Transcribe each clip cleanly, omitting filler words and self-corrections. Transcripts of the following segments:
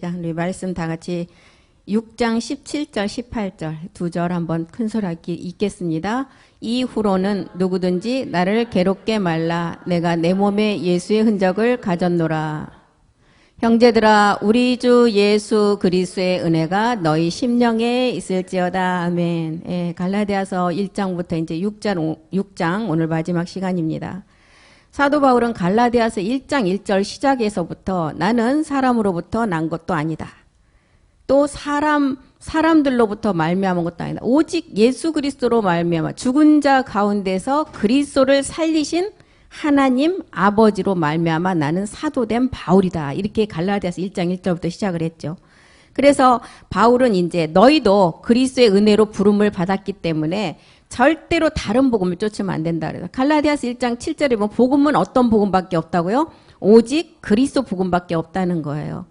자, 우리 말씀 다 같이 6장 17절, 18절 두 절 한번 큰소리 읽겠습니다. 이후로는 누구든지 나를 괴롭게 말라. 내가 내 몸에 예수의 흔적을 가졌노라. 형제들아, 우리 주 예수 그리스도의 은혜가 너희 심령에 있을지어다. 아멘. 예, 갈라디아서 1장부터 이제 6장 오늘 마지막 시간입니다. 사도 바울은 갈라디아서 1장 1절 시작에서부터 나는 사람으로부터 난 것도 아니다. 또 사람들로부터 말미암은 것도 아니다. 오직 예수 그리스도로 말미암아 죽은 자 가운데서 그리스도를 살리신 하나님 아버지로 말미암아 나는 사도된 바울이다. 이렇게 갈라디아서 1장 1절부터 시작을 했죠. 그래서 바울은 이제 너희도 그리스도의 은혜로 부름을 받았기 때문에 절대로 다른 복음을 쫓으면 안 된다. 그래서 갈라디아서 1장 7절에 보면 복음은 어떤 복음밖에 없다고요? 오직 그리스도 복음밖에 없다는 거예요.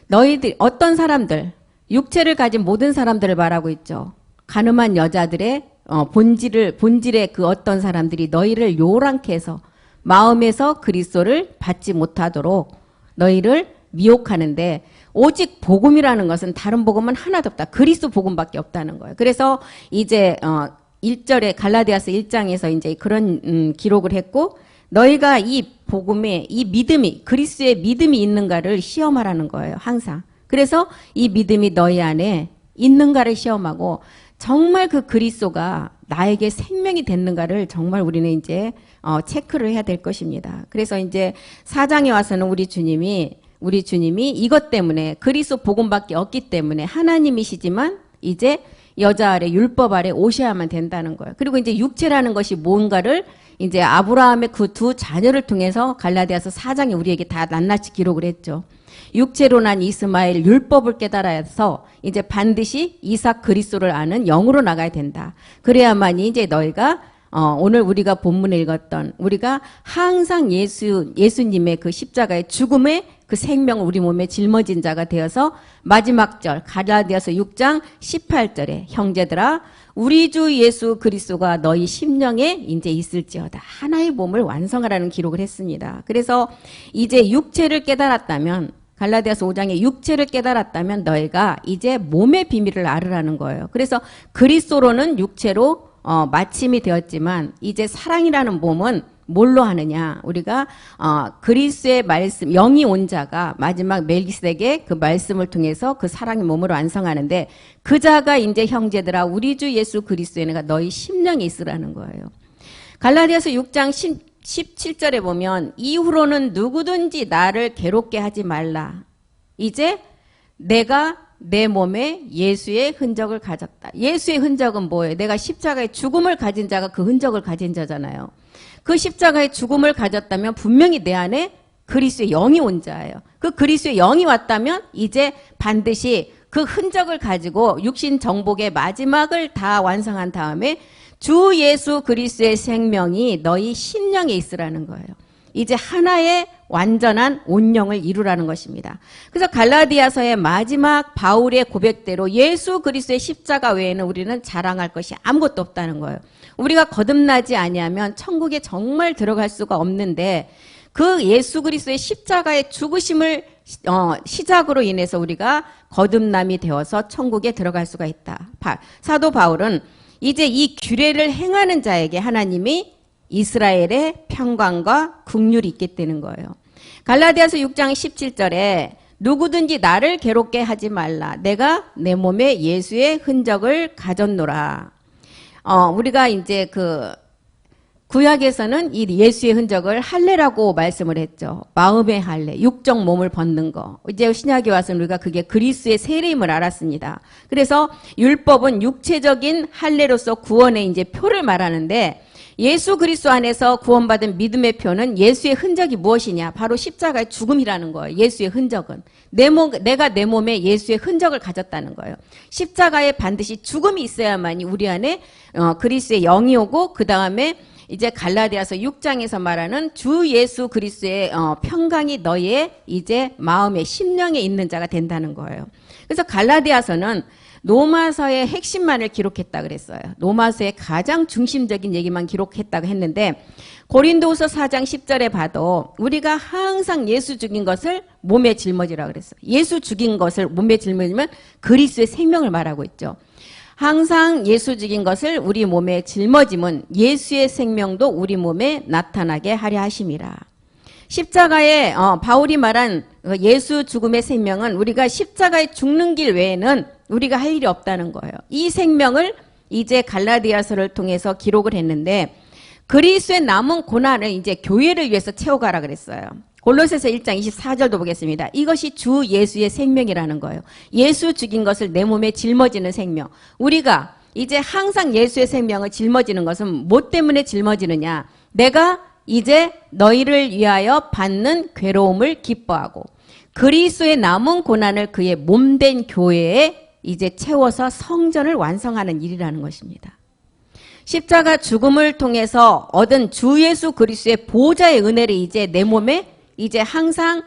너희들 어떤 사람들, 육체를 가진 모든 사람들을 말하고 있죠. 가늠한 여자들의 본질의 그 어떤 사람들이 너희를 요란케 해서 마음에서 그리스도를 받지 못하도록 너희를 미혹하는데 오직 복음이라는 것은 다른 복음은 하나도 없다. 그리스도 복음밖에 없다는 거예요. 그래서 이제 1절에 갈라디아서 1장에서 이제 그런 기록을 했고 너희가 이 복음에 이 믿음이 그리스도의 믿음이 있는가를 시험하라는 거예요. 항상. 그래서 이 믿음이 너희 안에 있는가를 시험하고 정말 그 그리스도가 나에게 생명이 됐는가를 정말 우리는 이제 체크를 해야 될 것입니다. 그래서 이제 4장에 와서는 우리 주님이 이것 때문에 그리스도 복음밖에 없기 때문에 하나님이시지만 이제 여자 아래 율법 아래 오셔야만 된다는 거예요. 그리고 이제 육체라는 것이 뭔가를 이제 아브라함의 그 두 자녀를 통해서 갈라디아서 4장에 우리에게 다 낱낱이 기록을 했죠. 육체로 난 이스마엘 율법을 깨달아서 이제 반드시 이삭 그리스도를 아는 영으로 나가야 된다. 그래야만이 이제 너희가 오늘 우리가 본문에 읽었던 우리가 항상 예수님의 그 십자가의 죽음의 그 생명을 우리 몸에 짊어진 자가 되어서 마지막 절 갈라디아서 6장 18절에 형제들아 우리 주 예수 그리스도가 너희 심령에 이제 있을지어다. 하나의 몸을 완성하라는 기록을 했습니다. 그래서 이제 육체를 깨달았다면 갈라디아서 5장에 육체를 깨달았다면 너희가 이제 몸의 비밀을 알으라는 거예요. 그래서 그리스도로는 육체로 마침이 되었지만 이제 사랑이라는 몸은 뭘로 하느냐? 우리가 그리스도의 말씀 영이 온 자가 마지막 멜기세덱의 그 말씀을 통해서 그 사랑의 몸으로 완성하는데 그 자가 이제 형제들아 우리 주 예수 그리스도의 은혜가 너희 심령에 있으라는 거예요. 갈라디아서 6장 17절에 보면 이후로는 누구든지 나를 괴롭게 하지 말라. 이제 내가 내 몸에 예수의 흔적을 가졌다. 예수의 흔적은 뭐예요? 내가 십자가의 죽음을 가진 자가 그 흔적을 가진 자잖아요. 그 십자가의 죽음을 가졌다면 분명히 내 안에 그리스도의 영이 온 자예요. 그 그리스도의 영이 왔다면 이제 반드시 그 흔적을 가지고 육신 정복의 마지막을 다 완성한 다음에 주 예수 그리스도의 생명이 너희 심령에 있으라는 거예요. 이제 하나의 완전한 온영을 이루라는 것입니다. 그래서 갈라디아서의 마지막 바울의 고백대로 예수 그리스도의 십자가 외에는 우리는 자랑할 것이 아무것도 없다는 거예요. 우리가 거듭나지 아니하면 천국에 정말 들어갈 수가 없는데 그 예수 그리스도의 십자가의 죽으심을 시작으로 인해서 우리가 거듭남이 되어서 천국에 들어갈 수가 있다. 사도 바울은 이제 이 규례를 행하는 자에게 하나님이 이스라엘의 평강과 긍휼이 있게 되는 거예요. 갈라디아서 6장 17절에 누구든지 나를 괴롭게 하지 말라. 내가 내 몸에 예수의 흔적을 가졌노라. 우리가 이제 그 구약에서는 이 예수의 흔적을 할례라고 말씀을 했죠. 마음의 할례, 육적 몸을 벗는 거. 이제 신약에 와서는 우리가 그게 그리스도의 세례임을 알았습니다. 그래서 율법은 육체적인 할례로서 구원의 이제 표를 말하는데 예수 그리스도 안에서 구원받은 믿음의 표는 예수의 흔적이 무엇이냐? 바로 십자가의 죽음이라는 거예요. 예수의 흔적은. 내가 내 몸에 예수의 흔적을 가졌다는 거예요. 십자가에 반드시 죽음이 있어야만이 우리 안에 그리스도의 영이 오고 그 다음에 이제 갈라디아서 6장에서 말하는 주 예수 그리스도의 평강이 너의 이제 마음에 심령에 있는 자가 된다는 거예요. 그래서 갈라디아서는 로마서의 핵심만을 기록했다 그랬어요. 로마서의 가장 중심적인 얘기만 기록했다고 했는데 고린도후서 4장 10절에 봐도 우리가 항상 예수 죽인 것을 몸에 짊어지라 그랬어요. 예수 죽인 것을 몸에 짊어지면 그리스도의 생명을 말하고 있죠. 항상 예수 죽인 것을 우리 몸에 짊어짐은 예수의 생명도 우리 몸에 나타나게 하려 하심이라. 십자가에 바울이 말한 예수 죽음의 생명은 우리가 십자가에 죽는 길 외에는 우리가 할 일이 없다는 거예요. 이 생명을 이제 갈라디아서를 통해서 기록을 했는데 그리스도의 남은 고난을 이제 교회를 위해서 채워가라 그랬어요. 골로새서 1장 24절도 보겠습니다. 이것이 주 예수의 생명이라는 거예요. 예수 죽인 것을 내 몸에 짊어지는 생명. 우리가 이제 항상 예수의 생명을 짊어지는 것은 뭐 때문에 짊어지느냐. 내가 이제 너희를 위하여 받는 괴로움을 기뻐하고 그리스도의 남은 고난을 그의 몸된 교회에 이제 채워서 성전을 완성하는 일이라는 것입니다. 십자가 죽음을 통해서 얻은 주 예수 그리스도의 보좌의 은혜를 이제 내 몸에 이제 항상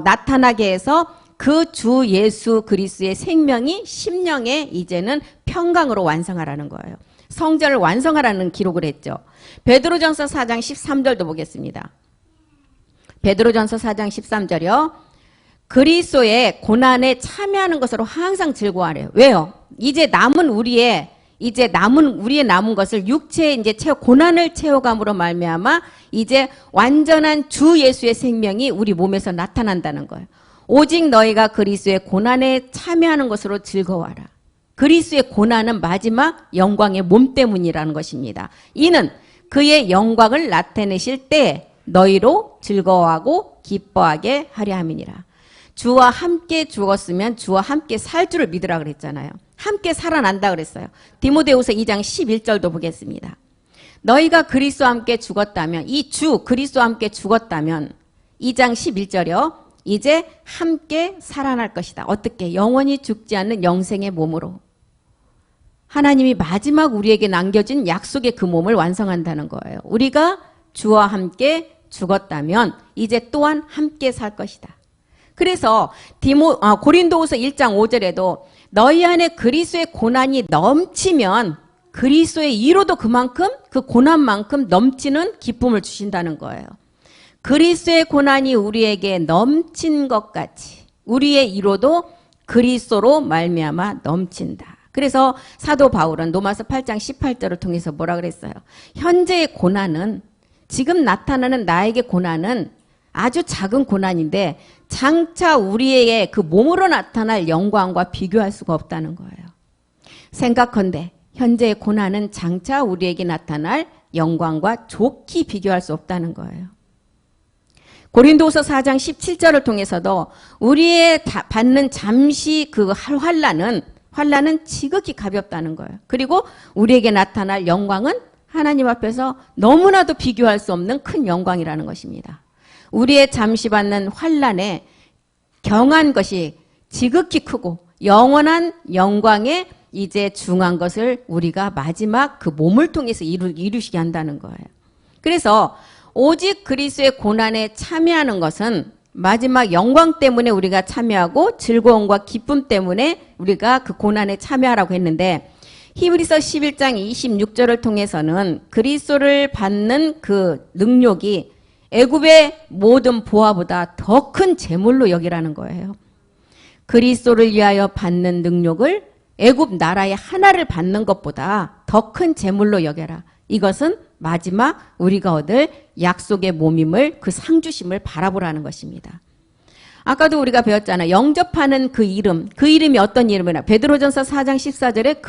나타나게 해서 그 주 예수 그리스도의 생명이 심령에 이제는 평강으로 완성하라는 거예요. 성전을 완성하라는 기록을 했죠. 베드로전서 4장 13절도 보겠습니다. 베드로전서 4장 13절이요. 그리스도의 고난에 참여하는 것으로 항상 즐거워하래요. 왜요? 이제 남은 우리의 남은 것을 육체에 이제 고난을 채워감으로 말미암아 이제 완전한 주 예수의 생명이 우리 몸에서 나타난다는 거예요. 오직 너희가 그리스도의 고난에 참여하는 것으로 즐거워하라. 그리스도의 고난은 마지막 영광의 몸 때문이라는 것입니다. 이는 그의 영광을 나타내실 때 너희로 즐거워하고 기뻐하게 하려 함이니라. 주와 함께 죽었으면 주와 함께 살 줄을 믿으라 그랬잖아요. 함께 살아난다 그랬어요. 디모데후서 2장 11절도 보겠습니다. 너희가 그리스도와 함께 죽었다면 이 주 그리스도와 함께 죽었다면 2장 11절이요. 이제 함께 살아날 것이다. 어떻게? 영원히 죽지 않는 영생의 몸으로. 하나님이 마지막 우리에게 남겨진 약속의 그 몸을 완성한다는 거예요. 우리가 주와 함께 죽었다면 이제 또한 함께 살 것이다. 그래서 고린도후서 1장 5절에도 너희 안에 그리스도의 고난이 넘치면 그리스도의 이로도 그만큼 그 고난만큼 넘치는 기쁨을 주신다는 거예요. 그리스도의 고난이 우리에게 넘친 것 같이 우리의 이로도 그리스도로 말미암아 넘친다. 그래서 사도 바울은 로마서 8장 18절을 통해서 뭐라 그랬어요? 현재의 고난은 지금 나타나는 나에게 고난은 아주 작은 고난인데 장차 우리에게 그 몸으로 나타날 영광과 비교할 수가 없다는 거예요. 생각컨대 현재의 고난은 장차 우리에게 나타날 영광과 좋게 비교할 수 없다는 거예요. 고린도후서 4장 17절을 통해서도 우리의 받는 잠시 그 환난은 지극히 가볍다는 거예요. 그리고 우리에게 나타날 영광은 하나님 앞에서 너무나도 비교할 수 없는 큰 영광이라는 것입니다. 우리의 잠시 받는 환난에 경한 것이 지극히 크고 영원한 영광에 이제 중한 것을 우리가 마지막 그 몸을 통해서 이루시게 한다는 거예요. 그래서 오직 그리스도의 고난에 참여하는 것은 마지막 영광 때문에 우리가 참여하고 즐거움과 기쁨 때문에 우리가 그 고난에 참여하라고 했는데 히브리서 11장 26절을 통해서는 그리스도를 받는 그 능력이 애굽의 모든 보화보다 더 큰 재물로 여기라는 거예요. 그리스도를 위하여 받는 능력을 애굽 나라의 하나를 받는 것보다 더 큰 재물로 여겨라. 이것은 마지막 우리가 얻을 약속의 몸임을 그 상주심을 바라보라는 것입니다. 아까도 우리가 배웠잖아요. 영접하는 그 이름이 어떤 이름이냐. 베드로전서 4장 14절에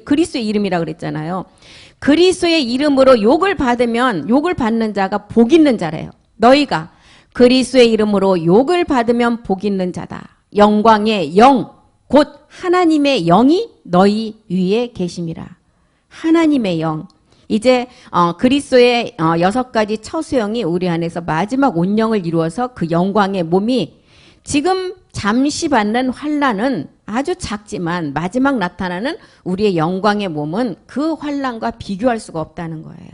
그리스도의 이름이라고 그랬잖아요. 그리스도의 이름으로 욕을 받는 자가 복 있는 자래요. 너희가 그리스도의 이름으로 욕을 받으면 복 있는 자다. 영광의 영, 곧 하나님의 영이 너희 위에 계심이라. 하나님의 영. 이제 그리스도의 6가지 처소형이 우리 안에서 마지막 온영을 이루어서 그 영광의 몸이 지금 잠시 받는 환난은 아주 작지만 마지막 나타나는 우리의 영광의 몸은 그 환난과 비교할 수가 없다는 거예요.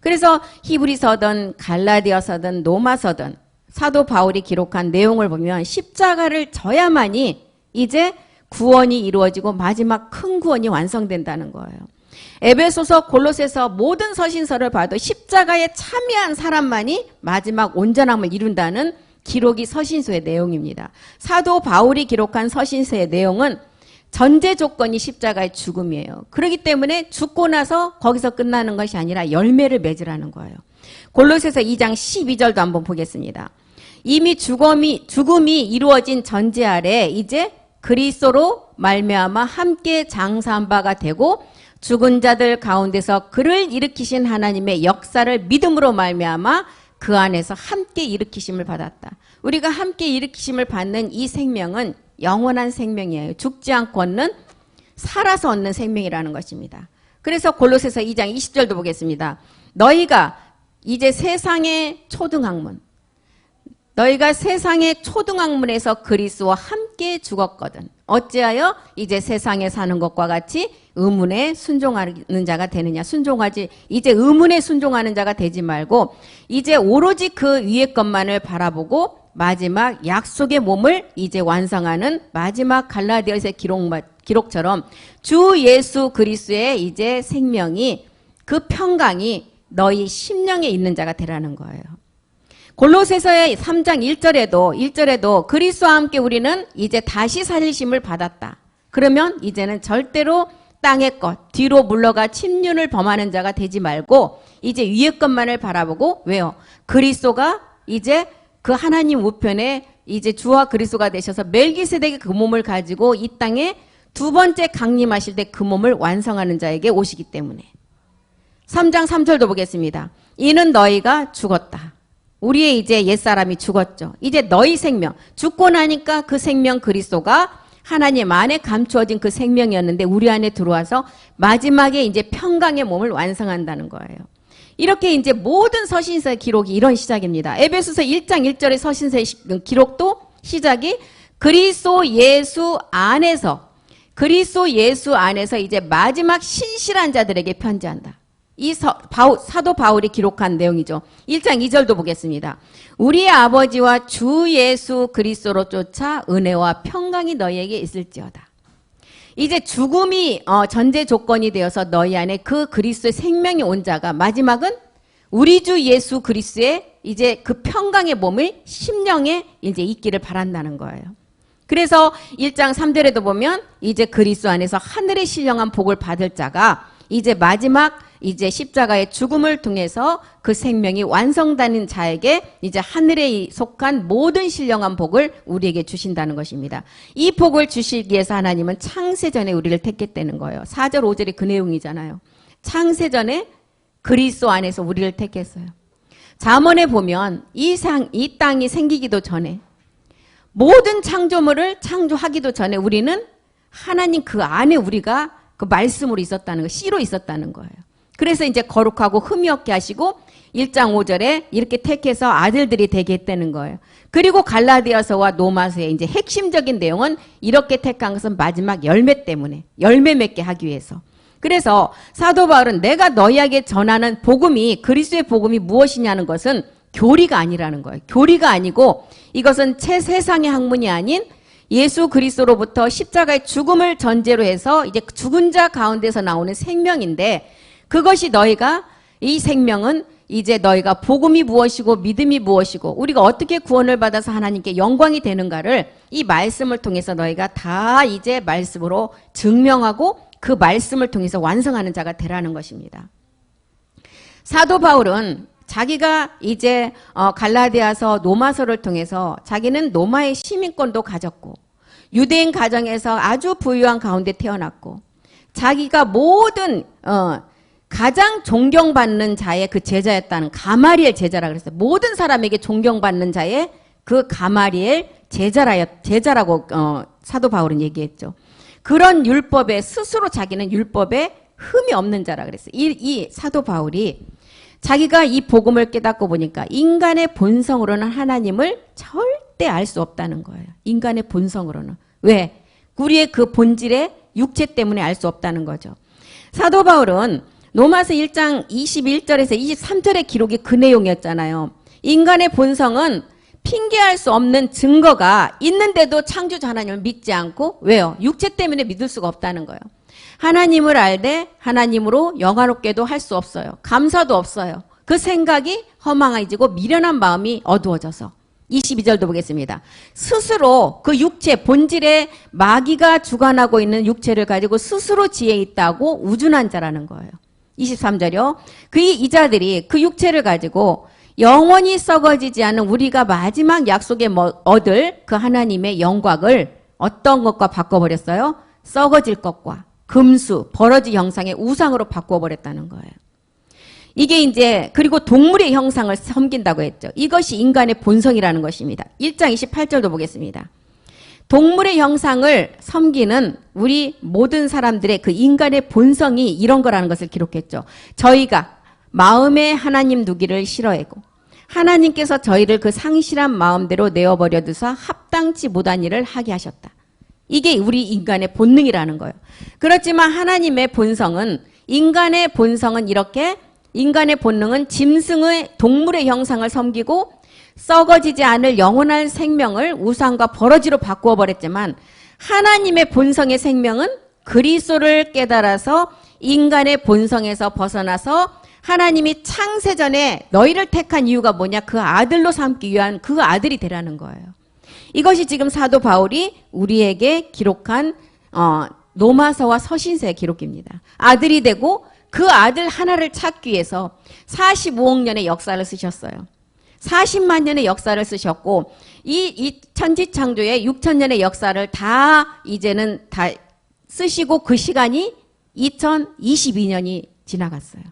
그래서 히브리서든 갈라디아서든 로마서든 사도 바울이 기록한 내용을 보면 십자가를 져야만이 이제 구원이 이루어지고 마지막 큰 구원이 완성된다는 거예요. 에베소서, 골로새서 모든 서신서를 봐도 십자가에 참여한 사람만이 마지막 온전함을 이룬다는 기록이 서신서의 내용입니다. 사도 바울이 기록한 서신서의 내용은 전제 조건이 십자가의 죽음이에요. 그렇기 때문에 죽고 나서 거기서 끝나는 것이 아니라 열매를 맺으라는 거예요. 골로새서 2장 12절도 한번 보겠습니다. 이미 죽음이 이루어진 전제 아래 이제 그리스도로 말미암아 함께 장사한 바가 되고 죽은 자들 가운데서 그를 일으키신 하나님의 역사를 믿음으로 말미암아 그 안에서 함께 일으키심을 받았다. 우리가 함께 일으키심을 받는 이 생명은 영원한 생명이에요. 죽지 않고 얻는, 살아서 얻는 생명이라는 것입니다. 그래서 골로새서 2장 20절도 보겠습니다. 너희가 이제 세상의 초등학문, 너희가 세상의 초등학문에서 그리스도와 함께 죽었거든. 어찌하여 이제 세상에 사는 것과 같이 의문에 순종하는 자가 되느냐. 이제 의문에 순종하는 자가 되지 말고 이제 오로지 그 위의 것만을 바라보고 마지막 약속의 몸을 이제 완성하는 마지막 갈라디아서의 기록처럼 주 예수 그리스도의 이제 생명이, 그 평강이 너희 심령에 있는 자가 되라는 거예요. 골로새서의 3장 1절에도 그리스도와 함께 우리는 이제 다시 살리심을 받았다. 그러면 이제는 절대로 땅의 것, 뒤로 물러가 침륜을 범하는 자가 되지 말고 이제 위의 것만을 바라보고, 왜요? 그리스도가 이제 그 하나님 우편에 이제 주와 그리스도가 되셔서 멜기세덱의 그 몸을 가지고 이 땅에 두 번째 강림하실 때 그 몸을 완성하는 자에게 오시기 때문에. 3장 3절도 보겠습니다. 이는 너희가 죽었다. 우리의 이제 옛사람이 죽었죠. 이제 너희 생명, 죽고 나니까 그 생명 그리스도가 하나님 안에 감추어진 그 생명이었는데 우리 안에 들어와서 마지막에 이제 평강의 몸을 완성한다는 거예요. 이렇게 이제 모든 서신서의 기록이 이런 시작입니다. 에베소서 1장 1절의 서신서의 기록도 시작이 그리스도 예수 안에서 이제 마지막 신실한 자들에게 편지한다. 이 사도 바울이 기록한 내용이죠. 1장 2절도 보겠습니다. 우리 아버지와 주 예수 그리스도로 쫓아 은혜와 평강이 너희에게 있을지어다. 이제 죽음이 전제 조건이 되어서 너희 안에 그 그리스도의 생명이 온 자가 마지막은 우리 주 예수 그리스도의 이제 그 평강의 몸을 심령에 이제 있기를 바란다는 거예요. 그래서 1장 3절에도 보면 이제 그리스도 안에서 하늘의 신령한 복을 받을 자가 이제 마지막 이제 십자가의 죽음을 통해서 그 생명이 완성되는 자에게 이제 하늘에 속한 모든 신령한 복을 우리에게 주신다는 것입니다. 이 복을 주시기 위해서 하나님은 창세전에 우리를 택했다는 거예요. 4절 5절이 그 내용이잖아요. 창세전에 그리스도 안에서 우리를 택했어요. 잠언에 보면 이 땅이 생기기도 전에 모든 창조물을 창조하기도 전에 우리는 하나님 그 안에 우리가 그 말씀으로 있었다는 거, 씨로 있었다는 거예요. 그래서 이제 거룩하고 흠이 없게 하시고 1장 5절에 이렇게 택해서 아들들이 되게 했다는 거예요. 그리고 갈라디아서와 로마서의 이제 핵심적인 내용은 이렇게 택한 것은 마지막 열매 때문에, 열매 맺게 하기 위해서. 그래서 사도 바울은 내가 너희에게 전하는 복음이, 그리스도의 복음이 무엇이냐는 것은 교리가 아니라는 거예요. 교리가 아니고 이것은 세상의 학문이 아닌 예수 그리스도로부터 십자가의 죽음을 전제로 해서 이제 죽은 자 가운데서 나오는 생명인데, 그것이 너희가, 이 생명은 이제 너희가 복음이 무엇이고 믿음이 무엇이고 우리가 어떻게 구원을 받아서 하나님께 영광이 되는가를 이 말씀을 통해서 너희가 다 이제 말씀으로 증명하고 그 말씀을 통해서 완성하는 자가 되라는 것입니다. 사도 바울은 자기가 이제 갈라디아서 로마서를 통해서 자기는 로마의 시민권도 가졌고 유대인 가정에서 아주 부유한 가운데 태어났고 자기가 모든 가장 존경받는 자의 그 제자였다는, 가마리엘 제자라 그랬어요. 모든 사람에게 존경받는 자의 그 가마리엘 제자라고 사도 바울은 얘기했죠. 그런 율법에 스스로 자기는 율법에 흠이 없는 자라 그랬어요. 이 사도 바울이 자기가 이 복음을 깨닫고 보니까 인간의 본성으로는 하나님을 절대 알 수 없다는 거예요. 인간의 본성으로는. 왜? 우리의 그 본질의 육체 때문에 알 수 없다는 거죠. 사도 바울은 로마서 1장 21절에서 23절의 기록이 그 내용이었잖아요. 인간의 본성은 핑계할 수 없는 증거가 있는데도 창조주 하나님을 믿지 않고, 왜요? 육체 때문에 믿을 수가 없다는 거예요. 하나님을 알되 하나님으로 영화롭게도 할 수 없어요. 감사도 없어요. 그 생각이 허망해지고 미련한 마음이 어두워져서. 22절도 보겠습니다. 스스로 그 육체 본질의 마귀가 주관하고 있는 육체를 가지고 스스로 지혜 있다고 우준한 자라는 거예요. 23절이요. 이 자들이 그 육체를 가지고 영원히 썩어지지 않은 우리가 마지막 약속에 얻을 그 하나님의 영광을 어떤 것과 바꿔버렸어요? 썩어질 것과 금수, 버러지 형상의 우상으로 바꿔버렸다는 거예요. 이게 이제, 그리고 동물의 형상을 섬긴다고 했죠. 이것이 인간의 본성이라는 것입니다. 1장 28절도 보겠습니다. 동물의 형상을 섬기는 우리 모든 사람들의 그 인간의 본성이 이런 거라는 것을 기록했죠. 저희가 마음에 하나님 두기를 싫어하고 하나님께서 저희를 그 상실한 마음대로 내어버려 두사 합당치 못한 일을 하게 하셨다. 이게 우리 인간의 본능이라는 거예요. 그렇지만 하나님의 본성은, 인간의 본성은 이렇게, 인간의 본능은 짐승의 동물의 형상을 섬기고 썩어지지 않을 영원한 생명을 우상과 버러지로 바꾸어 버렸지만, 하나님의 본성의 생명은 그리스도를 깨달아서 인간의 본성에서 벗어나서 하나님이 창세전에 너희를 택한 이유가 뭐냐? 그 아들로 삼기 위한 그 아들이 되라는 거예요. 이것이 지금 사도 바울이 우리에게 기록한 로마서와 서신서의 기록입니다. 아들이 되고 그 아들 하나를 찾기 위해서 45억 년의 역사를 쓰셨어요. 40만 년의 역사를 쓰셨고, 이 천지창조의 6,000년의 역사를 다 이제는 다 쓰시고 그 시간이 2022년이 지나갔어요.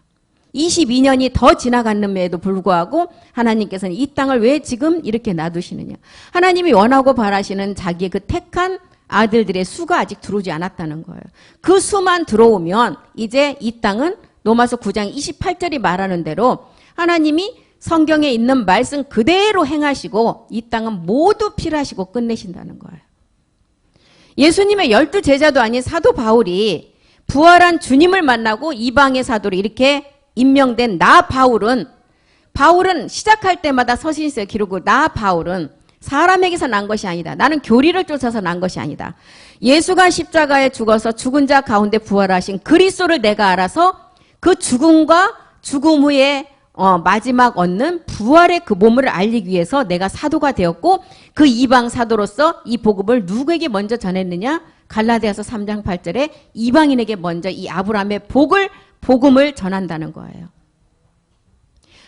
22년이 더 지나갔음에도 불구하고 하나님께서는 이 땅을 왜 지금 이렇게 놔두시느냐. 하나님이 원하고 바라시는 자기의 그 택한 아들들의 수가 아직 들어오지 않았다는 거예요. 그 수만 들어오면 이제 이 땅은 로마서 9장 28절이 말하는 대로 하나님이 성경에 있는 말씀 그대로 행하시고 이 땅은 모두 필하시고 끝내신다는 거예요. 예수님의 12 제자도 아닌 사도 바울이 부활한 주님을 만나고 이방의 사도로 이렇게 임명된 나 바울은 시작할 때마다 서신서에 기록을, 나 바울은 사람에게서 난 것이 아니다. 나는 교리를 쫓아서 난 것이 아니다. 예수가 십자가에 죽어서 죽은 자 가운데 부활하신 그리스도를 내가 알아서 그 죽음과 죽음 후에 마지막 얻는 부활의 그 몸을 알리기 위해서 내가 사도가 되었고, 그 이방 사도로서 이 복음을 누구에게 먼저 전했느냐? 갈라디아서 3장 8절에 이방인에게 먼저 이 아브라함의 복음을 전한다는 거예요.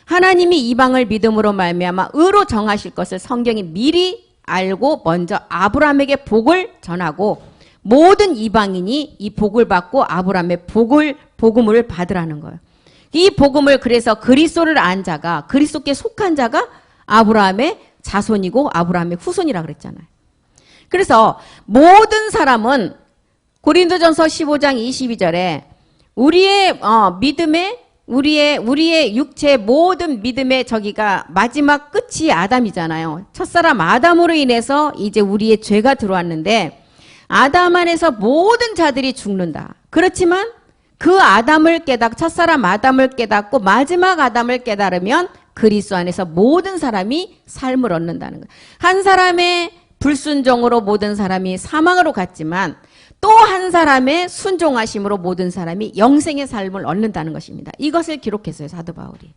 하나님이 이방을 믿음으로 말미암아 의로 정하실 것을 성경이 미리 알고 먼저 아브라함에게 복을 전하고, 모든 이방인이 이 복을 받고 아브라함의 복음을 받으라는 거예요. 이 복음을, 그래서 그리스도를 안 자가, 그리스도께 속한 자가 아브라함의 자손이고 아브라함의 후손이라 그랬잖아요. 그래서 모든 사람은 고린도전서 15장 22절에 우리의 믿음의 우리의 육체 모든 믿음의 저기가 마지막 끝이 아담이잖아요. 첫사람 아담으로 인해서 이제 우리의 죄가 들어왔는데 아담 안에서 모든 자들이 죽는다. 그렇지만 그 아담을 첫사람 아담을 깨닫고 마지막 아담을 깨달으면 그리스도 안에서 모든 사람이 삶을 얻는다는 거예요. 한 사람의 불순종으로 모든 사람이 사망으로 갔지만 또 한 사람의 순종하심으로 모든 사람이 영생의 삶을 얻는다는 것입니다. 이것을 기록했어요, 사도 바울이.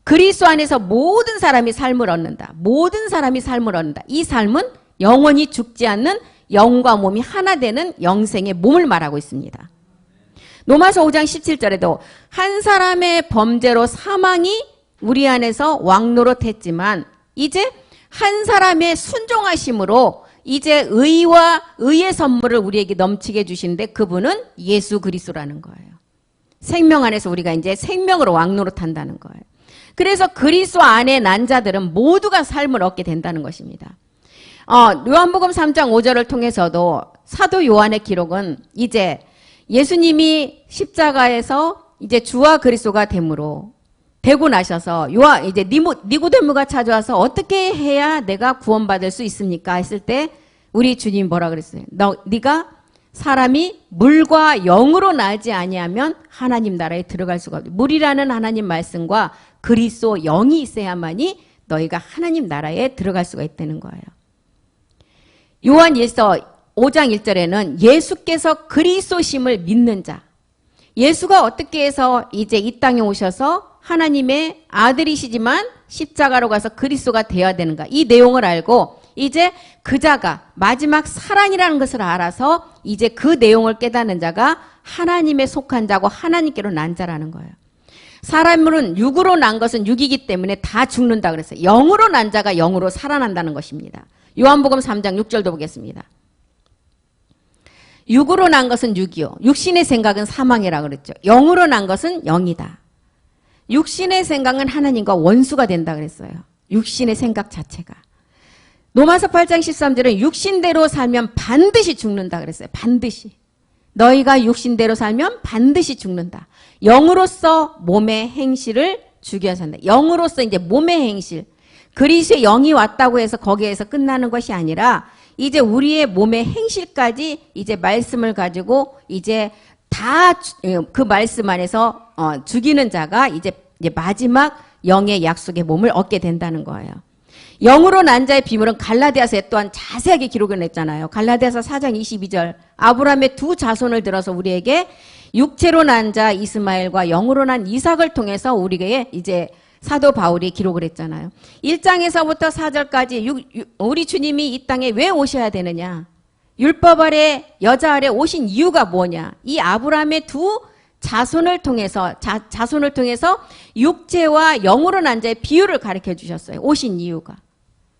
그리스도 안에서 모든 사람이 삶을 얻는다. 모든 사람이 삶을 얻는다. 이 삶은 영원히 죽지 않는 영과 몸이 하나 되는 영생의 몸을 말하고 있습니다. 로마서 5장 17절에도 한 사람의 범죄로 사망이 우리 안에서 왕노릇했지만 이제 한 사람의 순종하심으로 이제 의와 의의 선물을 우리에게 넘치게 주시는데 그분은 예수 그리스도라는 거예요. 생명 안에서 우리가 이제 생명으로 왕노릇한다는 거예요. 그래서 그리스도 안에 난 자들은 모두가 삶을 얻게 된다는 것입니다. 요한복음 3장 5절을 통해서도 사도 요한의 기록은 이제 예수님이 십자가에서 이제 주와 그리스도가 되고 나셔서 이제 니고데모가 찾아와서 어떻게 해야 내가 구원받을 수 있습니까? 했을 때 우리 주님 뭐라 그랬어요? 네가 사람이 물과 영으로 나지 아니하면 하나님 나라에 들어갈 수가 없다. 물이라는 하나님 말씀과 그리스도 영이 있어야만이 너희가 하나님 나라에 들어갈 수가 있다는 거예요. 요한일서 5장 1절에는 예수께서 그리스도심을 믿는 자, 예수가 어떻게 해서 이제 이 땅에 오셔서 하나님의 아들이시지만 십자가로 가서 그리스도가 되어야 되는가, 이 내용을 알고 이제 그 자가 마지막 사랑이라는 것을 알아서 이제 그 내용을 깨닫는 자가 하나님에 속한 자고 하나님께로 난 자라는 거예요. 사람은 육으로 난 것은 육이기 때문에 다 죽는다 그랬어요. 영으로 난 자가 영으로 살아난다는 것입니다. 요한복음 3장 6절도 보겠습니다. 육으로 난 것은 육이요, 육신의 생각은 사망이라 그랬죠. 영으로 난 것은 영이다. 육신의 생각은 하나님과 원수가 된다 그랬어요. 육신의 생각 자체가. 로마서 8장 13절은 육신대로 살면 반드시 죽는다 그랬어요. 반드시. 너희가 육신대로 살면 반드시 죽는다. 영으로서 몸의 행실을 죽여야 산다. 영으로서 이제 몸의 행실. 그리스도의 영이 왔다고 해서 거기에서 끝나는 것이 아니라 이제 우리의 몸의 행실까지 이제 말씀을 가지고 이제 다 그 말씀 안에서 죽이는 자가 이제 마지막 영의 약속의 몸을 얻게 된다는 거예요. 영으로 난 자의 비밀은 갈라디아서에 또한 자세하게 기록을 냈잖아요. 갈라디아서 4장 22절 아브라함의 두 자손을 들어서 우리에게 육체로 난 자 이스마엘과 영으로 난 이삭을 통해서 우리에게 이제 사도 바울이 기록을 했잖아요. 1장에서부터 4절까지 우리 주님이 이 땅에 왜 오셔야 되느냐, 율법 아래 여자 아래 오신 이유가 뭐냐, 이 아브라함의 두 자손을 통해서 자손을 통해서 육체와 영으로 난 자의 비유를 가르쳐 주셨어요. 오신 이유가.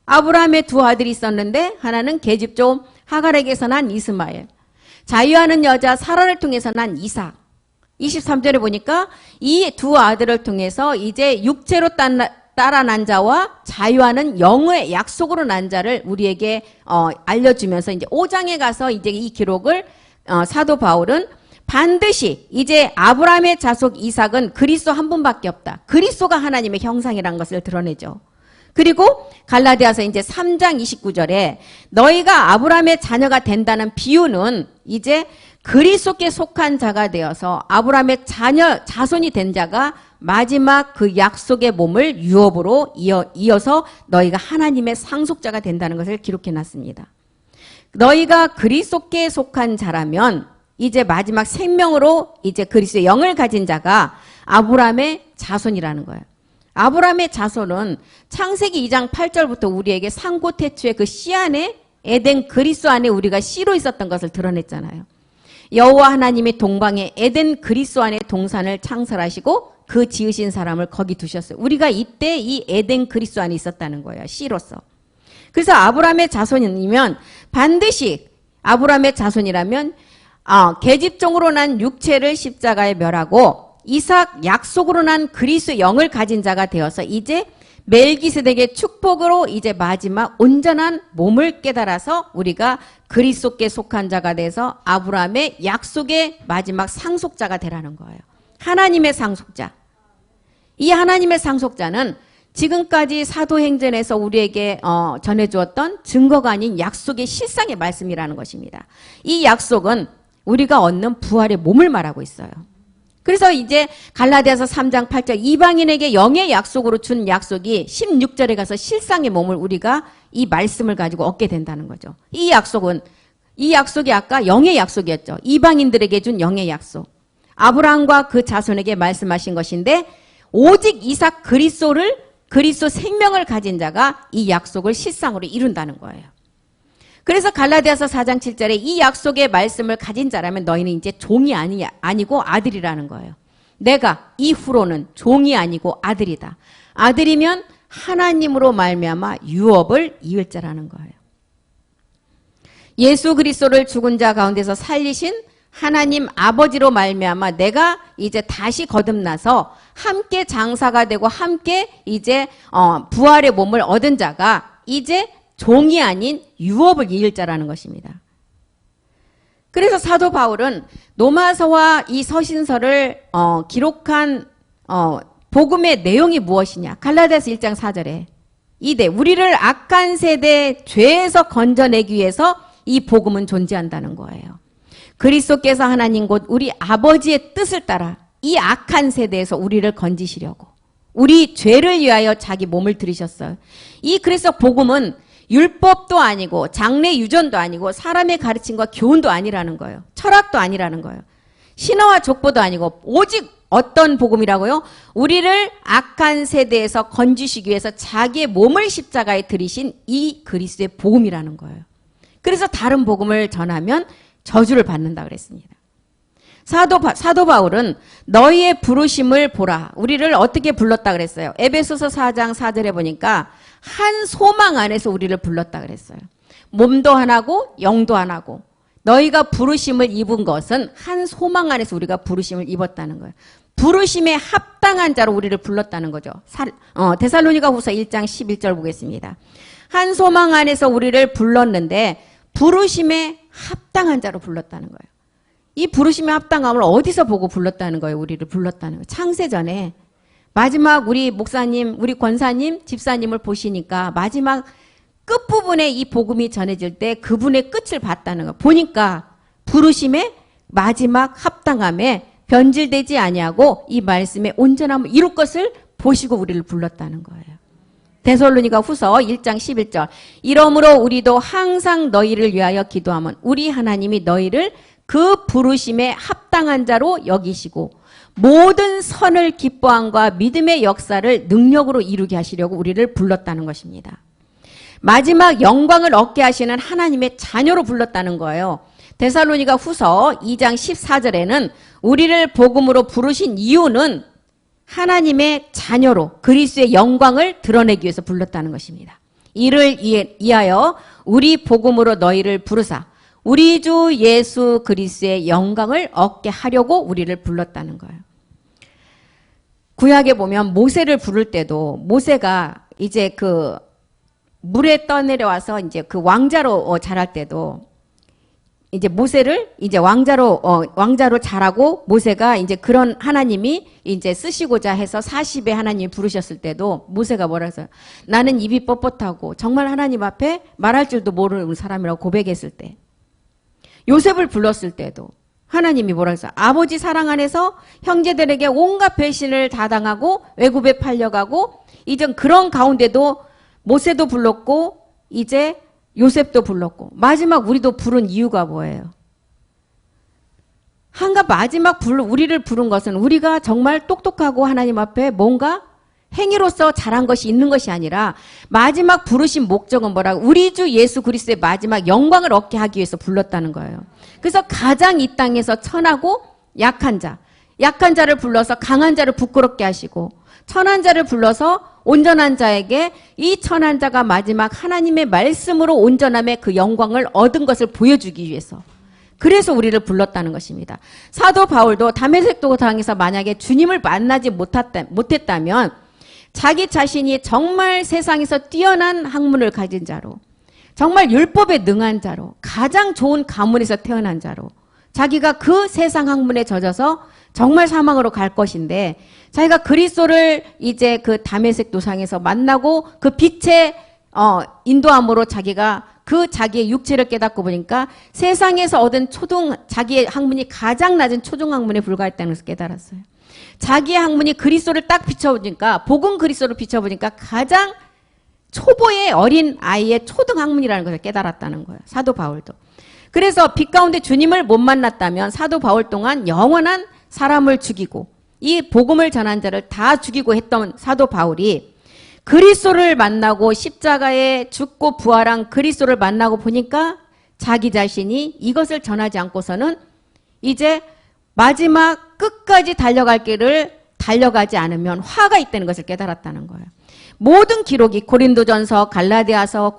아브라함의 두 아들이 있었는데 하나는 계집종 하갈에게서 난 이스마엘, 자유하는 여자 사라를 통해서 난 이삭. 23절에 보니까 이 두 아들을 통해서 이제 육체로 따라 난 자와 자유하는 영의 약속으로 난 자를 우리에게 알려주면서 이제 5장에 가서 이제 이 기록을 사도 바울은 반드시 이제 아브라함의 자손 이삭은 그리스도 한 분밖에 없다. 그리스도가 하나님의 형상이라는 것을 드러내죠. 그리고 갈라디아서 이제 3장 29절에 너희가 아브라함의 자녀가 된다는 비유는 이제 그리스도께 속한 자가 되어서 아브라함의 자손이 된 자가 마지막 그 약속의 몸을 유업으로 이어서 너희가 하나님의 상속자가 된다는 것을 기록해 놨습니다. 너희가 그리스도께 속한 자라면 이제 마지막 생명으로 이제 그리스도의 영을 가진 자가 아브라함의 자손이라는 거예요. 아브라함의 자손은 창세기 2장 8절부터 우리에게 상고태초의 그 씨 안에 에덴 그리스도 안에 우리가 씨로 있었던 것을 드러냈잖아요. 여호와 하나님이 동방의 에덴 그리스도 안에 동산을 창설하시고 그 지으신 사람을 거기 두셨어요. 우리가 이때 이 에덴 그리스도 안에 있었다는 거예요. 씨로서. 그래서 아브라함의 자손이면 반드시 아브라함의 자손이라면 계집종으로 난 육체를 십자가에 멸하고 이삭 약속으로 난 그리스도의 영을 가진 자가 되어서 이제 멜기세덱의 축복으로 이제 마지막 온전한 몸을 깨달아서 우리가 그리스도께 속한 자가 돼서 아브라함의 약속의 마지막 상속자가 되라는 거예요. 하나님의 상속자. 이 하나님의 상속자는 지금까지 사도행전에서 우리에게 전해주었던 증거가 아닌 약속의 실상의 말씀이라는 것입니다. 이 약속은 우리가 얻는 부활의 몸을 말하고 있어요. 그래서 이제 갈라디아서 3장 8절 이방인에게 영의 약속으로 준 약속이 16절에 가서 실상의 몸을 우리가 이 말씀을 가지고 얻게 된다는 거죠. 이 약속이 아까 영의 약속이었죠. 이방인들에게 준 영의 약속. 아브라함과 그 자손에게 말씀하신 것인데 오직 이삭 그리스도 생명을 가진 자가 이 약속을 실상으로 이룬다는 거예요. 그래서 갈라디아서 4장 7절에 이 약속의 말씀을 가진 자라면 너희는 이제 종이 아니고 아들이라는 거예요. 내가 이후로는 종이 아니고 아들이다. 아들이면 하나님으로 말미암아 유업을 이을 자라는 거예요. 예수 그리스도를 죽은 자 가운데서 살리신 하나님 아버지로 말미암아 내가 이제 다시 거듭나서 함께 장사가 되고 함께 이제 부활의 몸을 얻은 자가 이제 종이 아닌 유업을 이을 자라는 것입니다. 그래서 사도 바울은 로마서와 이 서신서를 기록한 복음의 내용이 무엇이냐. 갈라디아서 1장 4절에 이대 우리를 악한 세대 죄에서 건져내기 위해서 이 복음은 존재한다는 거예요. 그리스도께서 하나님 곧 우리 아버지의 뜻을 따라 이 악한 세대에서 우리를 건지시려고 우리 죄를 위하여 자기 몸을 들이셨어요. 이 그래서 복음은 율법도 아니고 장래 유전도 아니고 사람의 가르침과 교훈도 아니라는 거예요. 철학도 아니라는 거예요. 신화와 족보도 아니고 오직 어떤 복음이라고요? 우리를 악한 세대에서 건지시기 위해서 자기의 몸을 십자가에 들이신 이 그리스도의 복음이라는 거예요. 그래서 다른 복음을 전하면 저주를 받는다 그랬습니다. 사도 바울은 너희의 부르심을 보라. 우리를 어떻게 불렀다 그랬어요? 에베소서 4장 4절에 보니까 한 소망 안에서 우리를 불렀다 그랬어요. 몸도 하나고 영도 하나고 너희가 부르심을 입은 것은 한 소망 안에서 우리가 부르심을 입었다는 거예요. 부르심에 합당한 자로 우리를 불렀다는 거죠. 데살로니가 후서 1장 11절 보겠습니다. 한 소망 안에서 우리를 불렀는데 부르심에 합당한 자로 불렀다는 거예요. 이 부르심의 합당함을 어디서 보고 불렀다는 거예요? 우리를 불렀다는 거예요. 창세전에 마지막 우리 목사님, 우리 권사님, 집사님을 보시니까 마지막 끝부분에 이 복음이 전해질 때 그분의 끝을 봤다는 거예요. 보니까 부르심의 마지막 합당함에 변질되지 아니하고 이 말씀의 온전함을 이룰 것을 보시고 우리를 불렀다는 거예요. 데살로니가 후서 1장 11절 이러므로 우리도 항상 너희를 위하여 기도하면 우리 하나님이 너희를 그 부르심에 합당한 자로 여기시고 모든 선을 기뻐함과 믿음의 역사를 능력으로 이루게 하시려고 우리를 불렀다는 것입니다. 마지막 영광을 얻게 하시는 하나님의 자녀로 불렀다는 거예요. 데살로니가 후서 2장 14절에는 우리를 복음으로 부르신 이유는 하나님의 자녀로 그리스도의 영광을 드러내기 위해서 불렀다는 것입니다. 이를 위하여 우리 복음으로 너희를 부르사 우리 주 예수 그리스도의 영광을 얻게 하려고 우리를 불렀다는 거예요. 구약에 보면 모세를 부를 때도 모세가 이제 그 물에 떠내려와서 이제 그 왕자로 자랄 때도 이제 모세를 이제 왕자로 자라고 모세가 이제 그런 하나님이 이제 쓰시고자 해서 40에 하나님이 부르셨을 때도 모세가 뭐라 했어요? 나는 입이 뻣뻣하고 정말 하나님 앞에 말할 줄도 모르는 사람이라고 고백했을 때 요셉을 불렀을 때도 하나님이 뭐라 했어요? 아버지 사랑 안에서 형제들에게 온갖 배신을 다 당하고 외국에 팔려가고 이제 그런 가운데도 모세도 불렀고 이제 요셉도 불렀고 마지막 우리도 부른 이유가 뭐예요? 한가 마지막 우리를 부른 것은 우리가 정말 똑똑하고 하나님 앞에 뭔가 행위로서 잘한 것이 있는 것이 아니라 마지막 부르신 목적은 뭐라고? 우리 주 예수 그리스도의 마지막 영광을 얻게 하기 위해서 불렀다는 거예요. 그래서 가장 이 땅에서 천하고 약한 자를 불러서 강한 자를 부끄럽게 하시고 천한 자를 불러서 온전한 자에게 이 천한 자가 마지막 하나님의 말씀으로 온전함의 그 영광을 얻은 것을 보여주기 위해서 그래서 우리를 불렀다는 것입니다. 사도 바울도 다메섹 도상에서 만약에 주님을 만나지 못했다면 자기 자신이 정말 세상에서 뛰어난 학문을 가진 자로 정말 율법에 능한 자로 가장 좋은 가문에서 태어난 자로 자기가 그 세상 학문에 젖어서 정말 사망으로 갈 것인데 자기가 그리스도를 이제 그 다메섹 도상에서 만나고 그 빛의 인도함으로 자기가 그 자기의 육체를 깨닫고 보니까 세상에서 얻은 자기의 학문이 가장 낮은 초등학문에 불과했다는 것을 깨달았어요. 자기의 학문이 그리스도를 딱 비춰보니까 복음 그리스도를 비춰보니까 가장 초보의 어린 아이의 초등학문이라는 것을 깨달았다는 거예요. 사도 바울도. 그래서 빛 가운데 주님을 못 만났다면 사도 바울 동안 영원한 사람을 죽이고 이 복음을 전한 자를 다 죽이고 했던 사도 바울이 그리스도를 만나고 십자가에 죽고 부활한 그리스도를 만나고 보니까 자기 자신이 이것을 전하지 않고서는 이제 마지막 끝까지 달려갈 길을 달려가지 않으면 화가 있다는 것을 깨달았다는 거예요. 모든 기록이 고린도전서, 갈라디아서,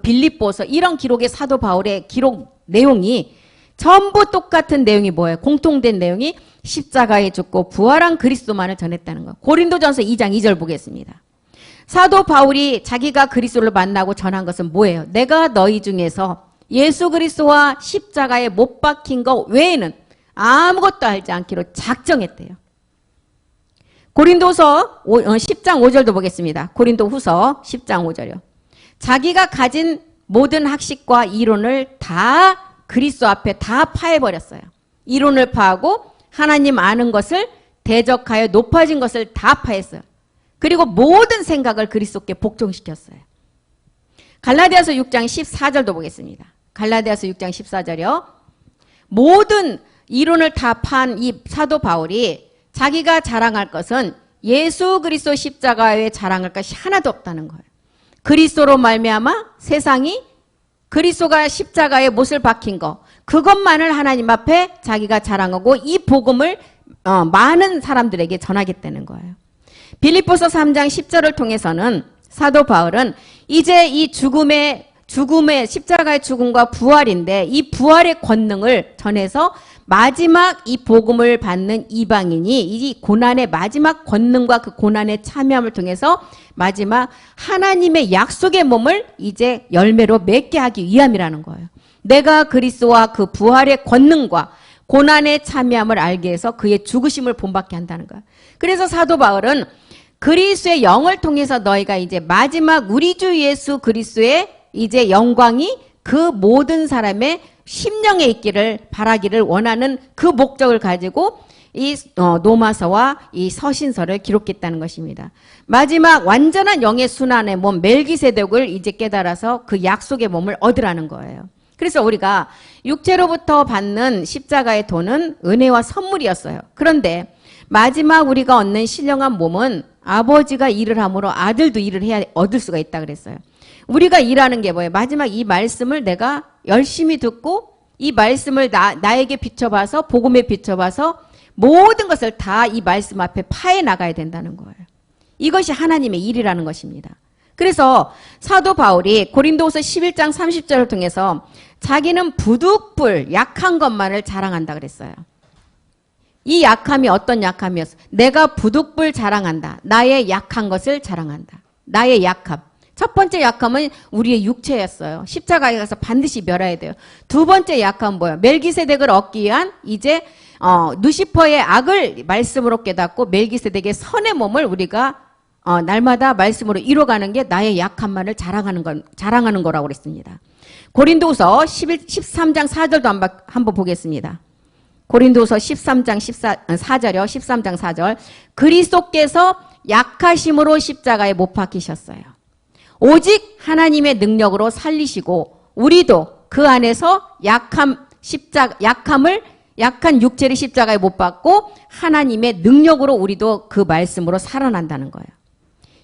빌립보서 이런 기록의 사도 바울의 기록 내용이 전부 똑같은 내용이 뭐예요? 공통된 내용이 십자가에 죽고 부활한 그리스도만을 전했다는 거예요. 고린도전서 2장 2절 보겠습니다. 사도 바울이 자기가 그리스도를 만나고 전한 것은 뭐예요? 내가 너희 중에서 예수 그리스도와 십자가에 못 박힌 것 외에는 아무것도 알지 않기로 작정했대요. 고린도서 10장 5절도 보겠습니다. 고린도 후서 10장 5절이요. 자기가 가진 모든 학식과 이론을 다 그리스도 앞에 다 파해버렸어요. 이론을 파하고 하나님 아는 것을 대적하여 높아진 것을 다 파했어요. 그리고 모든 생각을 그리스도께 복종시켰어요. 갈라디아서 6장 14절도 보겠습니다. 갈라디아서 6장 14절이요. 모든 이론을 다 판 이 사도 바울이 자기가 자랑할 것은 예수 그리스도 십자가에 자랑할 것이 하나도 없다는 거예요. 그리스도로 말미암아 세상이 그리스도가 십자가에 못을 박힌 거 그것만을 하나님 앞에 자기가 자랑하고 이 복음을 많은 사람들에게 전하겠다는 거예요. 빌립보서 3장 10절을 통해서는 사도 바울은 이제 이 죽음의 십자가의 죽음과 부활인데 이 부활의 권능을 전해서 마지막 이 복음을 받는 이방인이 이 고난의 마지막 권능과 그 고난의 참여함을 통해서 마지막 하나님의 약속의 몸을 이제 열매로 맺게 하기 위함이라는 거예요. 내가 그리스도와 그 부활의 권능과 고난의 참여함을 알게 해서 그의 죽으심을 본받게 한다는 거예요. 그래서 사도 바울은 그리스도의 영을 통해서 너희가 이제 마지막 우리 주 예수 그리스도의 이제 영광이 그 모든 사람의 심령에 있기를 바라기를 원하는 그 목적을 가지고 이 노마서와 이 서신서를 기록했다는 것입니다. 마지막 완전한 영의 순환의 몸 멜기세덱을 이제 깨달아서 그 약속의 몸을 얻으라는 거예요. 그래서 우리가 육체로부터 받는 십자가의 도는 은혜와 선물이었어요. 그런데 마지막 우리가 얻는 신령한 몸은 아버지가 일을 함으로 아들도 일을 해야 얻을 수가 있다 그랬어요. 우리가 일하는 게 뭐예요? 마지막 이 말씀을 내가 열심히 듣고 이 말씀을 나에게 비춰봐서 복음에 비춰봐서 모든 것을 다 이 말씀 앞에 파해 나가야 된다는 거예요. 이것이 하나님의 일이라는 것입니다. 그래서 사도 바울이 고린도후서 11장 30절을 통해서 자기는 부득불 약한 것만을 자랑한다 그랬어요. 이 약함이 어떤 약함이었어? 내가 부득불 자랑한다. 나의 약한 것을 자랑한다. 나의 약함. 첫 번째 약함은 우리의 육체였어요. 십자가에 가서 반드시 멸해야 돼요. 두 번째 약함은 뭐예요? 멜기세덱을 얻기 위한 이제 누시퍼의 악을 말씀으로 깨닫고 멜기세덱의 선의 몸을 우리가 날마다 말씀으로 이뤄가는 게 나의 약함만을 자랑하는 거라고 그랬습니다. 고린도후서 13장 4절도 한번 보겠습니다. 고린도후서 13장 4절이요. 13장 4절. 그리스도께서 약하심으로 십자가에 못 박히셨어요. 오직 하나님의 능력으로 살리시고 우리도 그 안에서 약한 육체를 십자가에 못 박고 하나님의 능력으로 우리도 그 말씀으로 살아난다는 거예요.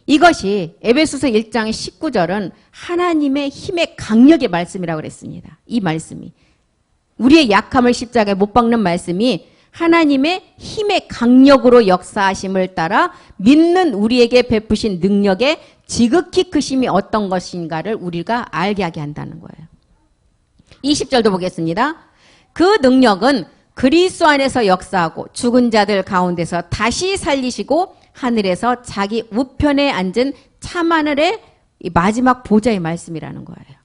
이것이 에베소서 1장 19절은 하나님의 힘의 강력의 말씀이라고 그랬습니다. 이 말씀이 우리의 약함을 십자가에 못 박는 말씀이 하나님의 힘의 강력으로 역사하심을 따라 믿는 우리에게 베푸신 능력의 지극히 크심이 어떤 것인가를 우리가 알게 하게 한다는 거예요. 20절도 보겠습니다. 그 능력은 그리스도 안에서 역사하고 죽은 자들 가운데서 다시 살리시고 하늘에서 자기 우편에 앉은 참하늘의 마지막 보좌의 말씀이라는 거예요.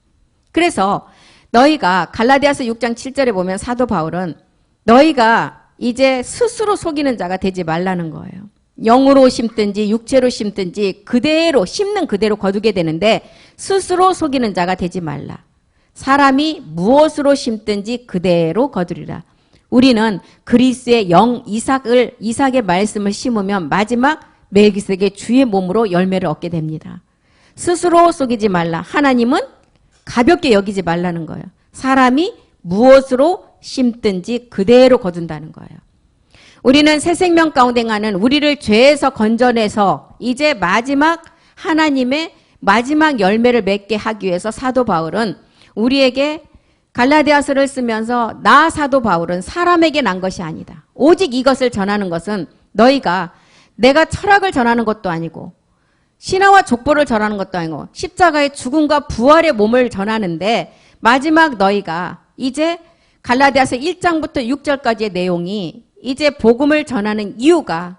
그래서 너희가 갈라디아서 6장 7절에 보면 사도 바울은 너희가 이제 스스로 속이는 자가 되지 말라는 거예요. 영으로 심든지 육체로 심든지 그대로 심는 그대로 거두게 되는데 스스로 속이는 자가 되지 말라. 사람이 무엇으로 심든지 그대로 거두리라. 우리는 그리스의 영 이삭의 말씀을 심으면 마지막 멜기세덱의 주의 몸으로 열매를 얻게 됩니다. 스스로 속이지 말라. 하나님은 가볍게 여기지 말라는 거예요. 사람이 무엇으로 심든지 그대로 거둔다는 거예요. 우리는 새 생명 가운데 가는 우리를 죄에서 건져내서 이제 마지막 하나님의 마지막 열매를 맺게 하기 위해서 사도 바울은 우리에게 갈라디아서를 쓰면서 나 사도 바울은 사람에게 난 것이 아니다. 오직 이것을 전하는 것은 너희가 내가 철학을 전하는 것도 아니고 신화와 족보를 전하는 것도 아니고 십자가의 죽음과 부활의 몸을 전하는데 마지막 너희가 이제 갈라디아서 1장부터 6절까지의 내용이 이제 복음을 전하는 이유가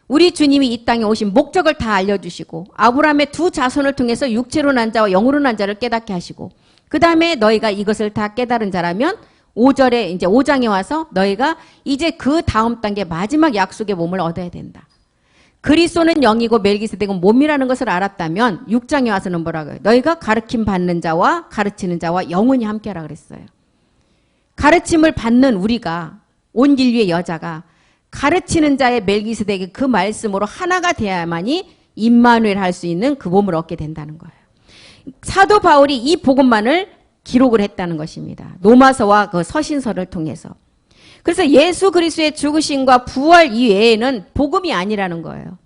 우리 주님이 이 땅에 오신 목적을 다 알려주시고 아브라함의 두 자손을 통해서 육체로 난 자와 영으로 난 자를 깨닫게 하시고 그 다음에 너희가 이것을 다 깨달은 자라면 5절에 이제 5장에 와서 너희가 이제 그 다음 단계 마지막 약속의 몸을 얻어야 된다. 그리스도는 영이고 멜기세덱은 몸이라는 것을 알았다면 6장에 와서는 뭐라고 해요? 너희가 가르침 받는 자와 가르치는 자와 영원히 함께하라 그랬어요. 가르침을 받는 우리가, 온 인류의 여자가 가르치는 자의 멜기세덱의 그 말씀으로 하나가 돼야만이 임마누엘 할 수 있는 그 몸을 얻게 된다는 거예요. 사도 바울이 이 복음만을 기록을 했다는 것입니다. 로마서와 그 서신서를 통해서. 그래서 예수 그리스도의 죽으심과 부활 이외에는 복음이 아니라는 거예요.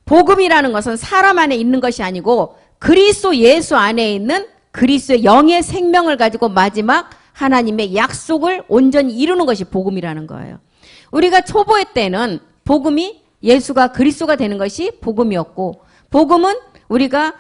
복음이라는 것은 사람 안에 있는 것이 아니고 그리스도 예수 안에 있는 그리스도의 영의 생명을 가지고 마지막 하나님의 약속을 온전히 이루는 것이 복음이라는 거예요. 우리가 초보의 때는 복음이 예수가 그리스도가 되는 것이 복음이었고, 복음은 우리가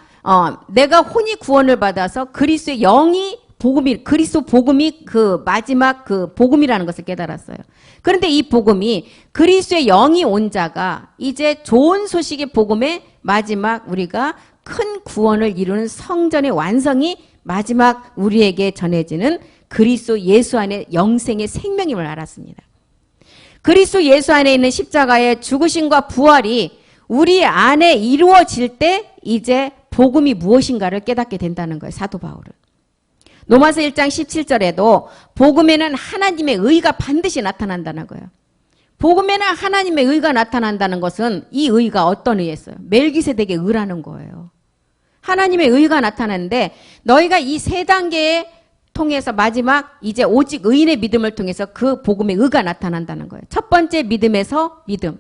내가 혼이 구원을 받아서 그리스도의 영이 복음이, 그리스도 복음이 그 마지막 그 복음이라는 것을 깨달았어요. 그런데 이 복음이 그리스도의 영이 온 자가 이제 좋은 소식의 복음의 마지막 우리가 큰 구원을 이루는 성전의 완성이 마지막 우리에게 전해지는 그리스도 예수 안에 영생의 생명임을 알았습니다. 그리스도 예수 안에 있는 십자가의 죽으심과 부활이 우리 안에 이루어질 때 이제 복음이 무엇인가를 깨닫게 된다는 거예요. 사도 바울은. 로마서 1장 17절에도 복음에는 하나님의 의가 반드시 나타난다는 거예요. 복음에는 하나님의 의가 나타난다는 것은 이 의가 어떤 의였어요? 멜기세덱의 의라는 거예요. 하나님의 의가 나타나는데 너희가 이 세 단계에 통해서 마지막 이제 오직 의인의 믿음을 통해서 그 복음의 의가 나타난다는 거예요. 첫 번째 믿음에서 믿음.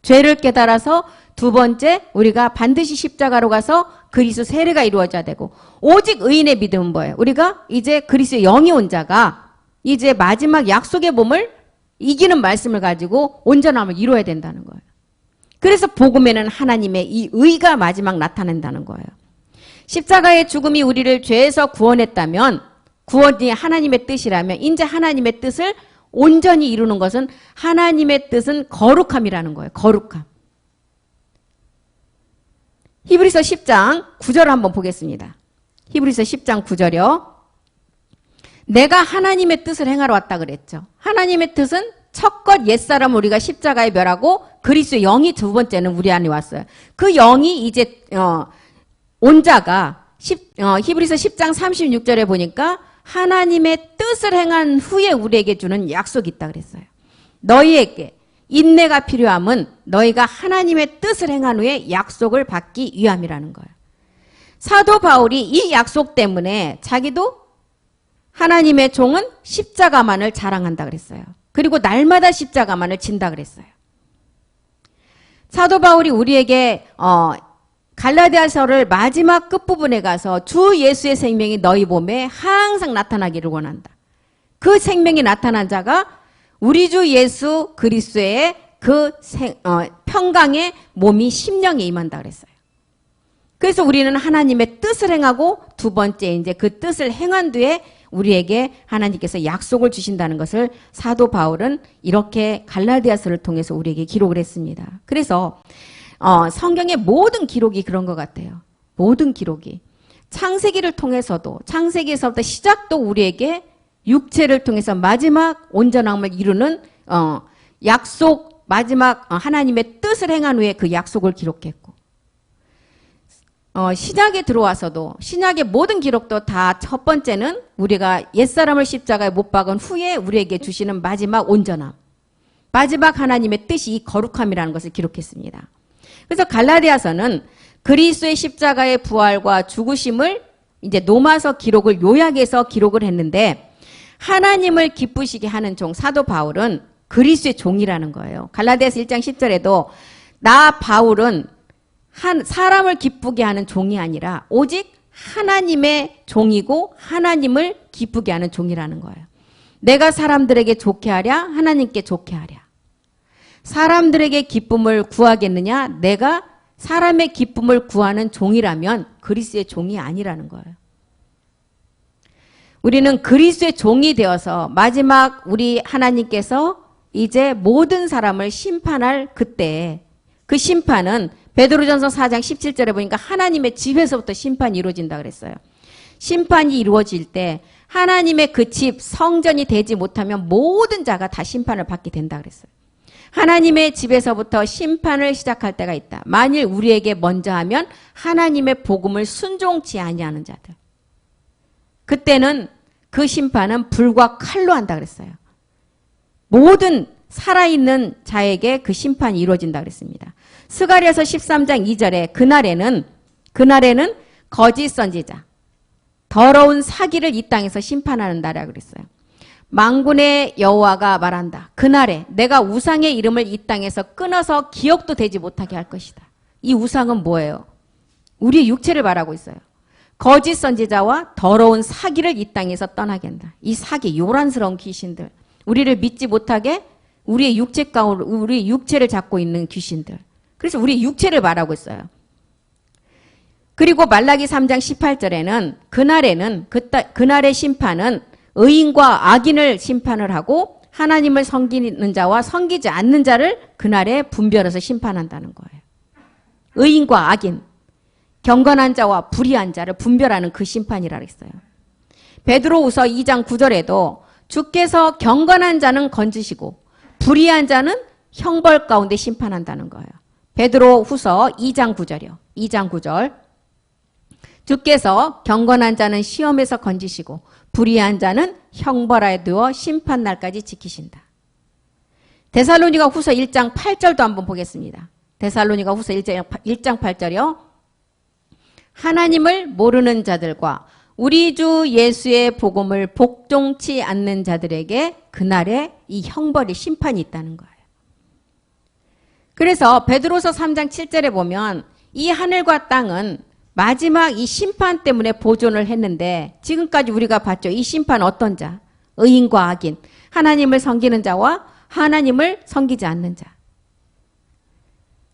죄를 깨달아서 두 번째 우리가 반드시 십자가로 가서 그리스도 세례가 이루어져야 되고 오직 의인의 믿음은 뭐예요? 우리가 이제 그리스도의 영이 온 자가 이제 마지막 약속의 몸을 이기는 말씀을 가지고 온전함을 이루어야 된다는 거예요. 그래서 복음에는 하나님의 이 의가 마지막 나타난다는 거예요. 십자가의 죽음이 우리를 죄에서 구원했다면 구원이 하나님의 뜻이라면 이제 하나님의 뜻을 온전히 이루는 것은 하나님의 뜻은 거룩함이라는 거예요. 거룩함. 히브리서 10장 9절 한번 보겠습니다. 히브리서 10장 9절이요. 내가 하나님의 뜻을 행하러 왔다 그랬죠. 하나님의 뜻은 첫것 옛사람 우리가 십자가에 멸하고 그리스도의 영이 두 번째는 우리 안에 왔어요. 그 영이 이제 온 자가 히브리서 10장 36절에 보니까 하나님의 뜻을 행한 후에 우리에게 주는 약속이 있다 그랬어요. 너희에게 인내가 필요함은 너희가 하나님의 뜻을 행한 후에 약속을 받기 위함이라는 거예요. 사도 바울이 이 약속 때문에 자기도 하나님의 종은 십자가만을 자랑한다 그랬어요. 그리고 날마다 십자가만을 진다 그랬어요. 사도 바울이 우리에게 갈라디아서를 마지막 끝부분에 가서 주 예수의 생명이 너희 몸에 항상 나타나기를 원한다. 그 생명이 나타난 자가 우리 주 예수 그리스도의 그 평강의 몸이 심령에 임한다 그랬어요. 그래서 우리는 하나님의 뜻을 행하고 두 번째 이제 그 뜻을 행한 뒤에 우리에게 하나님께서 약속을 주신다는 것을 사도 바울은 이렇게 갈라디아서를 통해서 우리에게 기록을 했습니다. 그래서 성경의 모든 기록이 그런 것 같아요. 모든 기록이. 창세기를 통해서도 창세기에서부터 시작도 우리에게 육체를 통해서 마지막 온전함을 이루는 약속 마지막 하나님의 뜻을 행한 후에 그 약속을 기록했고 신약에 들어와서도 신약의 모든 기록도 다 첫 번째는 우리가 옛사람을 십자가에 못 박은 후에 우리에게 주시는 마지막 온전함 마지막 하나님의 뜻이 이 거룩함이라는 것을 기록했습니다. 그래서 갈라디아서는 그리스도의 십자가의 부활과 죽으심을 이제 노마서 기록을 요약해서 기록을 했는데 하나님을 기쁘시게 하는 종 사도 바울은 그리스도의 종이라는 거예요. 갈라디아서 1장 10절에도 나 바울은 사람을 기쁘게 하는 종이 아니라 오직 하나님의 종이고 하나님을 기쁘게 하는 종이라는 거예요. 내가 사람들에게 좋게 하랴 하나님께 좋게 하랴. 사람들에게 기쁨을 구하겠느냐? 내가 사람의 기쁨을 구하는 종이라면 그리스도의 종이 아니라는 거예요. 우리는 그리스도의 종이 되어서 마지막 우리 하나님께서 이제 모든 사람을 심판할 그때 그 심판은 베드로전서 4장 17절에 보니까 하나님의 집에서부터 심판이 이루어진다 그랬어요. 심판이 이루어질 때 하나님의 그 집 성전이 되지 못하면 모든 자가 다 심판을 받게 된다 그랬어요. 하나님의 집에서부터 심판을 시작할 때가 있다. 만일 우리에게 먼저 하면 하나님의 복음을 순종치 아니하는 자들. 그때는 그 심판은 불과 칼로 한다 그랬어요. 모든 살아있는 자에게 그 심판이 이루어진다 그랬습니다. 스가랴서 13장 2절에 그날에는 거짓 선지자, 더러운 사기를 이 땅에서 심판하는 날이라고 그랬어요. 만군의 여호와가 말한다. 그날에 내가 우상의 이름을 이 땅에서 끊어서 기억도 되지 못하게 할 것이다. 이 우상은 뭐예요? 우리의 육체를 말하고 있어요. 거짓 선지자와 더러운 사기를 이 땅에서 떠나게 한다. 이 사기, 요란스러운 귀신들, 우리를 믿지 못하게 우리의 육체 가운데 우리의 육체를 잡고 있는 귀신들. 그래서 우리 육체를 말하고 있어요. 그리고 말라기 3장 18절에는 그날의 심판은 의인과 악인을 심판을 하고 하나님을 섬기는 자와 섬기지 않는 자를 그날에 분별해서 심판한다는 거예요. 의인과 악인, 경건한 자와 불의한 자를 분별하는 그 심판이라 그랬어요. 베드로후서 2장 9절에도 주께서 경건한 자는 건지시고 불의한 자는 형벌 가운데 심판한다는 거예요. 베드로후서 2장 9절이요. 2장 9절. 주께서 경건한 자는 시험에서 건지시고 불의한 자는 형벌하에 두어 심판날까지 지키신다. 데살로니가 후서 1장 8절도 한번 보겠습니다. 데살로니가 후서 1장 8절이요. 하나님을 모르는 자들과 우리 주 예수의 복음을 복종치 않는 자들에게 그날에 이 형벌이 심판이 있다는 거예요. 그래서 베드로서 3장 7절에 보면 이 하늘과 땅은 마지막 이 심판 때문에 보존을 했는데 지금까지 우리가 봤죠. 이 심판 어떤 자? 의인과 악인, 하나님을 섬기는 자와 하나님을 섬기지 않는 자.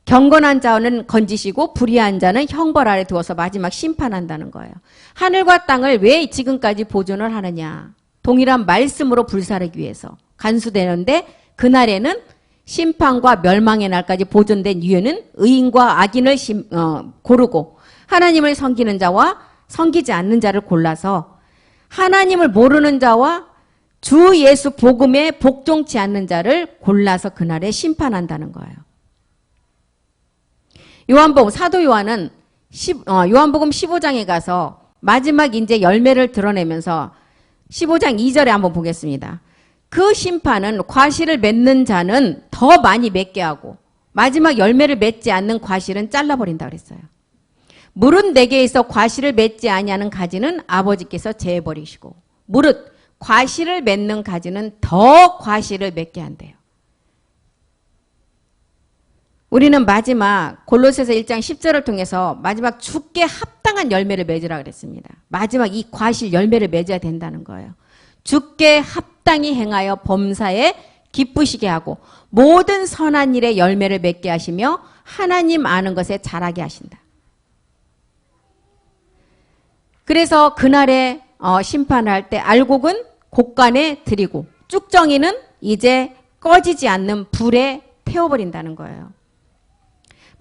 경건한 자는 건지시고 불의한 자는 형벌 아래 두어서 마지막 심판한다는 거예요. 하늘과 땅을 왜 지금까지 보존을 하느냐? 동일한 말씀으로 불사르기 위해서 간수되는데 그날에는 심판과 멸망의 날까지 보존된 이유는 의인과 악인을 고르고 하나님을 섬기는 자와 섬기지 않는 자를 골라서 하나님을 모르는 자와 주 예수 복음에 복종치 않는 자를 골라서 그날에 심판한다는 거예요. 요한복음 사도 요한은 요한복음 15장에 가서 마지막 이제 열매를 드러내면서 15장 2절에 한번 보겠습니다. 그 심판은 과실을 맺는 자는 더 많이 맺게 하고 마지막 열매를 맺지 않는 과실은 잘라버린다 그랬어요. 무릇 내게 있어 과실을 맺지 아니하는 가지는 아버지께서 제해버리시고 무릇 과실을 맺는 가지는 더 과실을 맺게 한대요. 우리는 마지막 골로새서 1장 10절을 통해서 마지막 죽게 합당한 열매를 맺으라 그랬습니다. 마지막 이 과실 열매를 맺어야 된다는 거예요. 죽게 합당히 행하여 범사에 기쁘시게 하고 모든 선한 일에 열매를 맺게 하시며 하나님 아는 것에 자라게 하신다. 그래서 그날에 심판할 때 알곡은 곡간에 드리고 쭉정이는 이제 꺼지지 않는 불에 태워버린다는 거예요.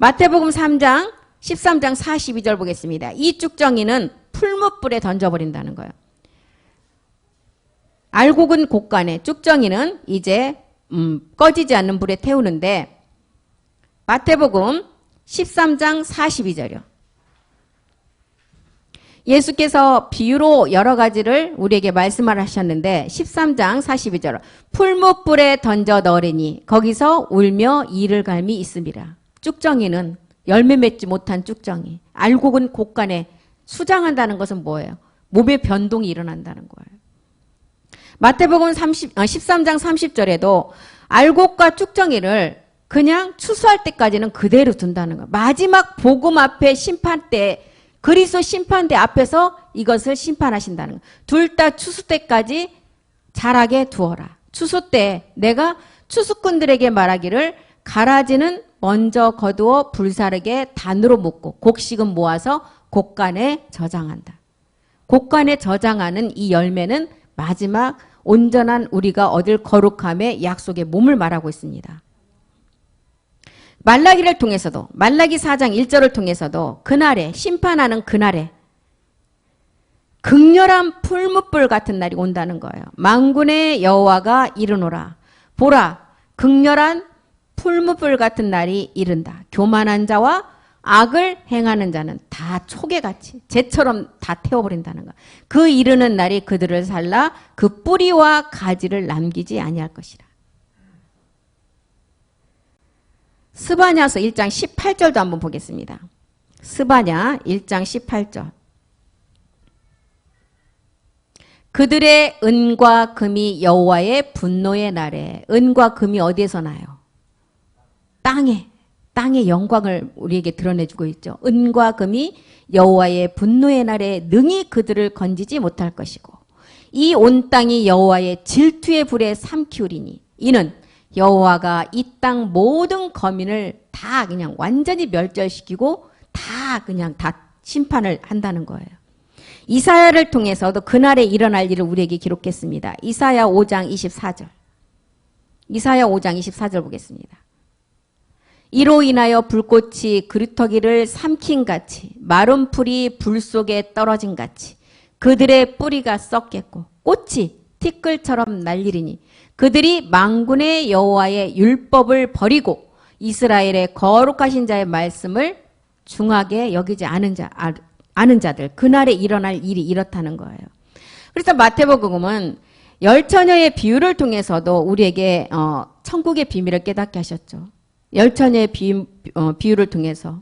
마태복음 3장 13장 42절 보겠습니다. 이 쭉정이는 풀무불에 던져버린다는 거예요. 알곡은 곡간에, 쭉정이는 이제 꺼지지 않는 불에 태우는데 마태복음 13장 42절이요. 예수께서 비유로 여러 가지를 우리에게 말씀을 하셨는데 13장 42절 풀무불에 던져 넣으리니 거기서 울며 이를 갈미 있음이라. 쭉정이는 열매 맺지 못한 쭉정이, 알곡은 곡간에 수장한다는 것은 뭐예요? 몸의 변동이 일어난다는 거예요. 마태복음 13장 30절에도 알곡과 쭉정이를 그냥 추수할 때까지는 그대로 둔다는 거예요. 마지막 복음 앞에 심판 때 그리스도 심판대 앞에서 이것을 심판하신다는 거예요. 둘 다 추수 때까지 자라게 두어라. 추수 때 내가 추수꾼들에게 말하기를 가라지는 먼저 거두어 불사르게 단으로 묶고 곡식은 모아서 곡간에 저장한다. 곡간에 저장하는 이 열매는 마지막 온전한 우리가 얻을 거룩함의 약속의 몸을 말하고 있습니다. 말라기를 통해서도 말라기 4장 1절을 통해서도 그날에 심판하는 그날에 극렬한 풀무불 같은 날이 온다는 거예요. 만군의 여호와가 이르노라. 보라 극렬한 풀무불 같은 날이 이른다. 교만한 자와 악을 행하는 자는 다 초계같이 재처럼 다 태워버린다는 것. 그 이르는 날이 그들을 살라 그 뿌리와 가지를 남기지 아니할 것이라. 스바냐서 1장 18절도 한번 보겠습니다. 스바냐 1장 18절. 그들의 은과 금이 여호와의 분노의 날에, 은과 금이 어디에서 나요? 땅의 영광을 우리에게 드러내주고 있죠. 은과 금이 여호와의 분노의 날에 능히 그들을 건지지 못할 것이고 이 온 땅이 여호와의 질투의 불에 삼키우리니 이는 여호와가 이 땅 모든 거민을 다 그냥 완전히 멸절시키고 다 그냥 다 심판을 한다는 거예요. 이사야를 통해서도 그날에 일어날 일을 우리에게 기록했습니다. 이사야 5장 24절. 이사야 5장 24절 보겠습니다. 이로 인하여 불꽃이 그루터기를 삼킨 같이 마른 풀이 불 속에 떨어진 같이 그들의 뿌리가 썩겠고 꽃이 티끌처럼 날리리니 그들이 만군의 여호와의 율법을 버리고 이스라엘의 거룩하신 자의 말씀을 중하게 여기지 않은 자들 그날에 일어날 일이 이렇다는 거예요. 그래서 마태복음은 열처녀의 비유를 통해서도 우리에게 천국의 비밀을 깨닫게 하셨죠. 열처녀의 비유를 통해서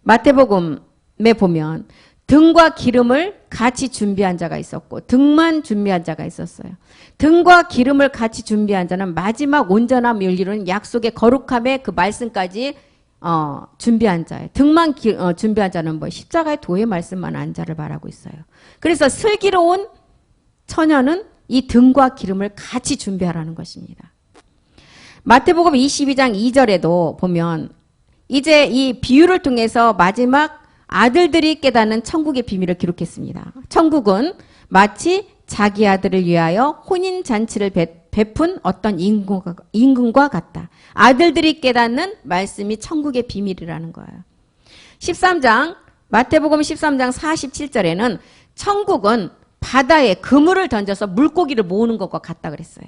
마태복음에 보면 등과 기름을 같이 준비한 자가 있었고 등만 준비한 자가 있었어요. 등과 기름을 같이 준비한 자는 마지막 온전함 윤리로는 약속의 거룩함의 그 말씀까지 준비한 자예요. 등만 준비한 자는 뭐 십자가의 도의 말씀만 한 자를 말하고 있어요. 그래서 슬기로운 처녀는 이 등과 기름을 같이 준비하라는 것입니다. 마태복음 22장 2절에도 보면 이제 이 비유를 통해서 마지막 아들들이 깨닫는 천국의 비밀을 기록했습니다. 천국은 마치 자기 아들을 위하여 혼인잔치를 베푼 어떤 임금과 같다. 아들들이 깨닫는 말씀이 천국의 비밀이라는 거예요. 13장 마태복음 13장 47절에는 천국은 바다에 그물을 던져서 물고기를 모으는 것과 같다 그랬어요.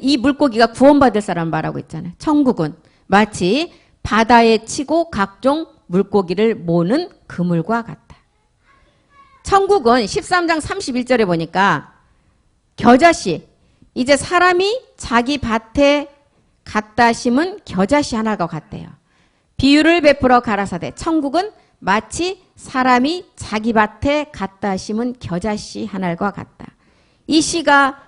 이 물고기가 구원받을 사람을 말하고 있잖아요. 천국은 마치 바다에 치고 각종 물고기를 모으는 그물과 같다. 천국은 13장 31절에 보니까 겨자씨, 이제 사람이 자기 밭에 갖다 심은 겨자씨 하나가 같대요. 비유를 베풀어 가라사대 천국은 마치 사람이 자기 밭에 갖다 심은 겨자씨 하나가 같다. 이 씨가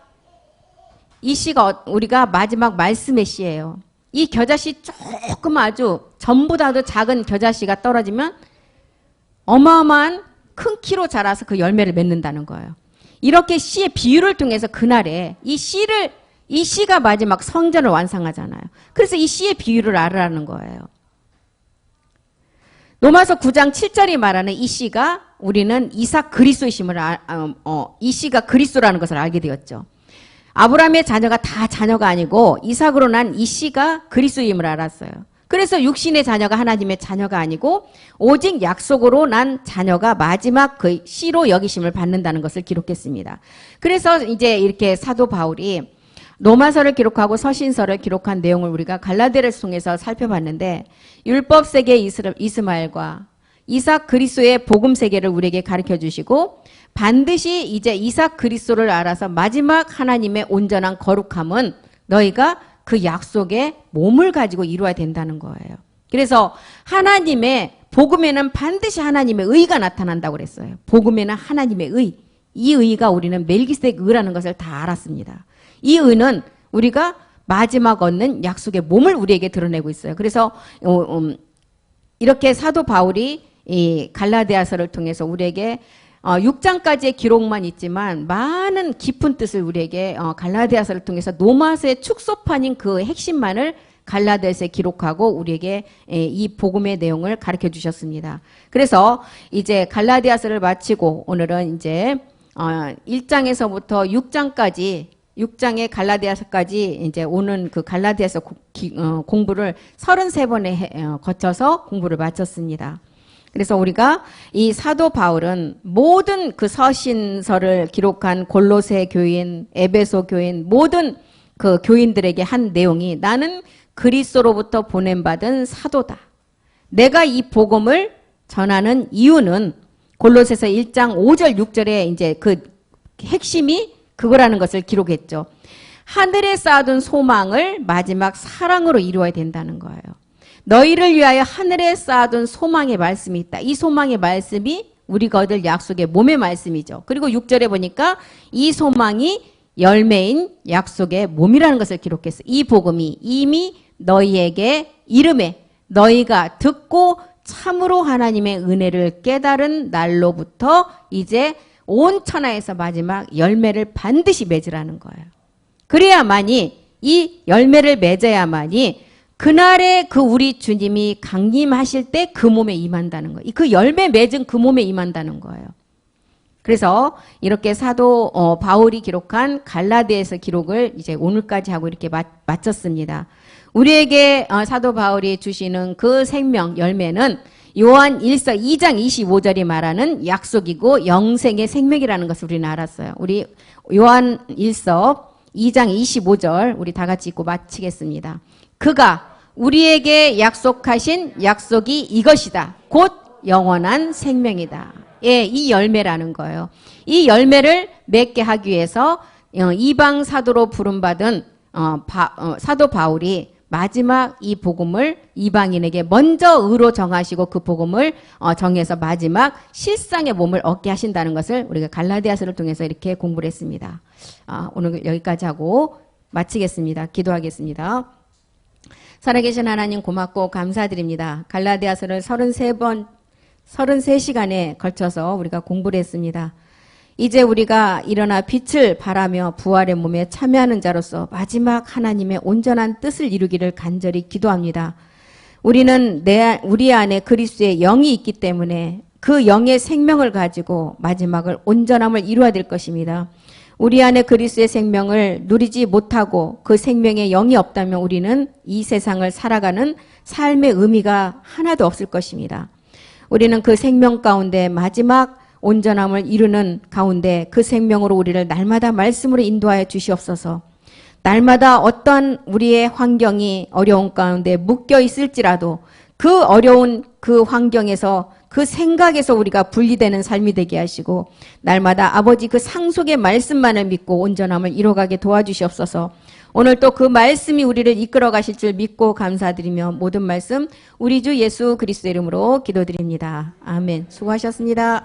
우리가 마지막 말씀의 씨예요. 이 겨자씨 조금 아주 전보다도 작은 겨자씨가 떨어지면 어마어마한 큰 키로 자라서 그 열매를 맺는다는 거예요. 이렇게 씨의 비유를 통해서 그날에 이 씨가 마지막 성전을 완성하잖아요. 그래서 이 씨의 비유를 알으라는 거예요. 로마서 9장 7절이 말하는 이 씨가 우리는 이삭 그리스도이심을 이 씨가 그리스도라는 것을 알게 되었죠. 아브라함의 자녀가 다 자녀가 아니고 이삭으로 난 이 씨가 그리스도임을 알았어요. 그래서 육신의 자녀가 하나님의 자녀가 아니고 오직 약속으로 난 자녀가 마지막 그 씨로 여기심을 받는다는 것을 기록했습니다. 그래서 이제 이렇게 사도 바울이 로마서를 기록하고 서신서를 기록한 내용을 우리가 갈라디아를 통해서 살펴봤는데 율법 세계 이스마엘과 이삭 그리스도의 복음 세계를 우리에게 가르쳐 주시고 반드시 이제 이삭 그리스도를 알아서 마지막 하나님의 온전한 거룩함은 너희가 그 약속의 몸을 가지고 이루어야 된다는 거예요. 그래서 하나님의 복음에는 반드시 하나님의 의가 나타난다고 그랬어요. 복음에는 하나님의 의. 이 의가 우리는 멜기세덱 의라는 것을 다 알았습니다. 이 의는 우리가 마지막 얻는 약속의 몸을 우리에게 드러내고 있어요. 그래서 이렇게 사도 바울이 이 갈라디아서를 통해서 우리에게 6장까지의 기록만 있지만 많은 깊은 뜻을 우리에게 갈라디아서를 통해서 노마서의 축소판인 그 핵심만을 갈라디아서에 기록하고 우리에게 이 복음의 내용을 가르쳐 주셨습니다. 그래서 이제 갈라디아서를 마치고 오늘은 이제 1장에서부터 6장까지 6장의 갈라디아서까지 이제 오는 그 갈라디아서 공부를 33번에 거쳐서 공부를 마쳤습니다. 그래서 우리가 이 사도 바울은 모든 그 서신서를 기록한 골로새 교인, 에베소 교인, 모든 그 교인들에게 한 내용이 나는 그리스도로부터 보냄받은 사도다. 내가 이 복음을 전하는 이유는 골로새서 1장 5절 6절에 이제 그 핵심이 그거라는 것을 기록했죠. 하늘에 쌓아둔 소망을 마지막 사랑으로 이루어야 된다는 거예요. 너희를 위하여 하늘에 쌓아둔 소망의 말씀이 있다. 이 소망의 말씀이 우리가 얻을 약속의 몸의 말씀이죠. 그리고 6절에 보니까 이 소망이 열매인 약속의 몸이라는 것을 기록했어요. 이 복음이 이미 너희에게 이름에 너희가 듣고 참으로 하나님의 은혜를 깨달은 날로부터 이제 온 천하에서 마지막 열매를 반드시 맺으라는 거예요. 그래야만이 이 열매를 맺어야만이 그날에 그 우리 주님이 강림하실 때 그 몸에 임한다는 거예요. 그 열매 맺은 그 몸에 임한다는 거예요. 그래서 이렇게 사도 바울이 기록한 갈라디아서 기록을 이제 오늘까지 하고 이렇게 마쳤습니다. 우리에게 사도 바울이 주시는 그 생명 열매는 요한 1서 2장 25절이 말하는 약속이고 영생의 생명이라는 것을 우리는 알았어요. 우리 요한 1서 2장 25절 우리 다 같이 읽고 마치겠습니다. 그가 우리에게 약속하신 약속이 이것이다. 곧 영원한 생명이다. 예, 이 열매라는 거예요. 이 열매를 맺게 하기 위해서 이방 사도로 부름받은 사도 바울이 마지막 이 복음을 이방인에게 먼저 의로 정하시고 그 복음을 정해서 마지막 실상의 몸을 얻게 하신다는 것을 우리가 갈라디아서를 통해서 이렇게 공부를 했습니다. 오늘 여기까지 하고 마치겠습니다. 기도하겠습니다. 살아계신 하나님 고맙고 감사드립니다. 갈라디아서를 33시간에 걸쳐서 우리가 공부를 했습니다. 이제 우리가 일어나 빛을 발하며 부활의 몸에 참여하는 자로서 마지막 하나님의 온전한 뜻을 이루기를 간절히 기도합니다. 우리는 우리 안에 그리스도의 영이 있기 때문에 그 영의 생명을 가지고 마지막을 온전함을 이루어야 될 것입니다. 우리 안에 그리스도의 생명을 누리지 못하고 그 생명의 영이 없다면 우리는 이 세상을 살아가는 삶의 의미가 하나도 없을 것입니다. 우리는 그 생명 가운데 마지막 온전함을 이루는 가운데 그 생명으로 우리를 날마다 말씀으로 인도하여 주시옵소서. 날마다 어떤 우리의 환경이 어려운 가운데 묶여 있을지라도 그 어려운 그 환경에서 그 생각에서 우리가 분리되는 삶이 되게 하시고 날마다 아버지 그 상속의 말씀만을 믿고 온전함을 이뤄가게 도와주시옵소서. 오늘 또 그 말씀이 우리를 이끌어 가실 줄 믿고 감사드리며 모든 말씀 우리 주 예수 그리스도의 이름으로 기도드립니다. 아멘. 수고하셨습니다.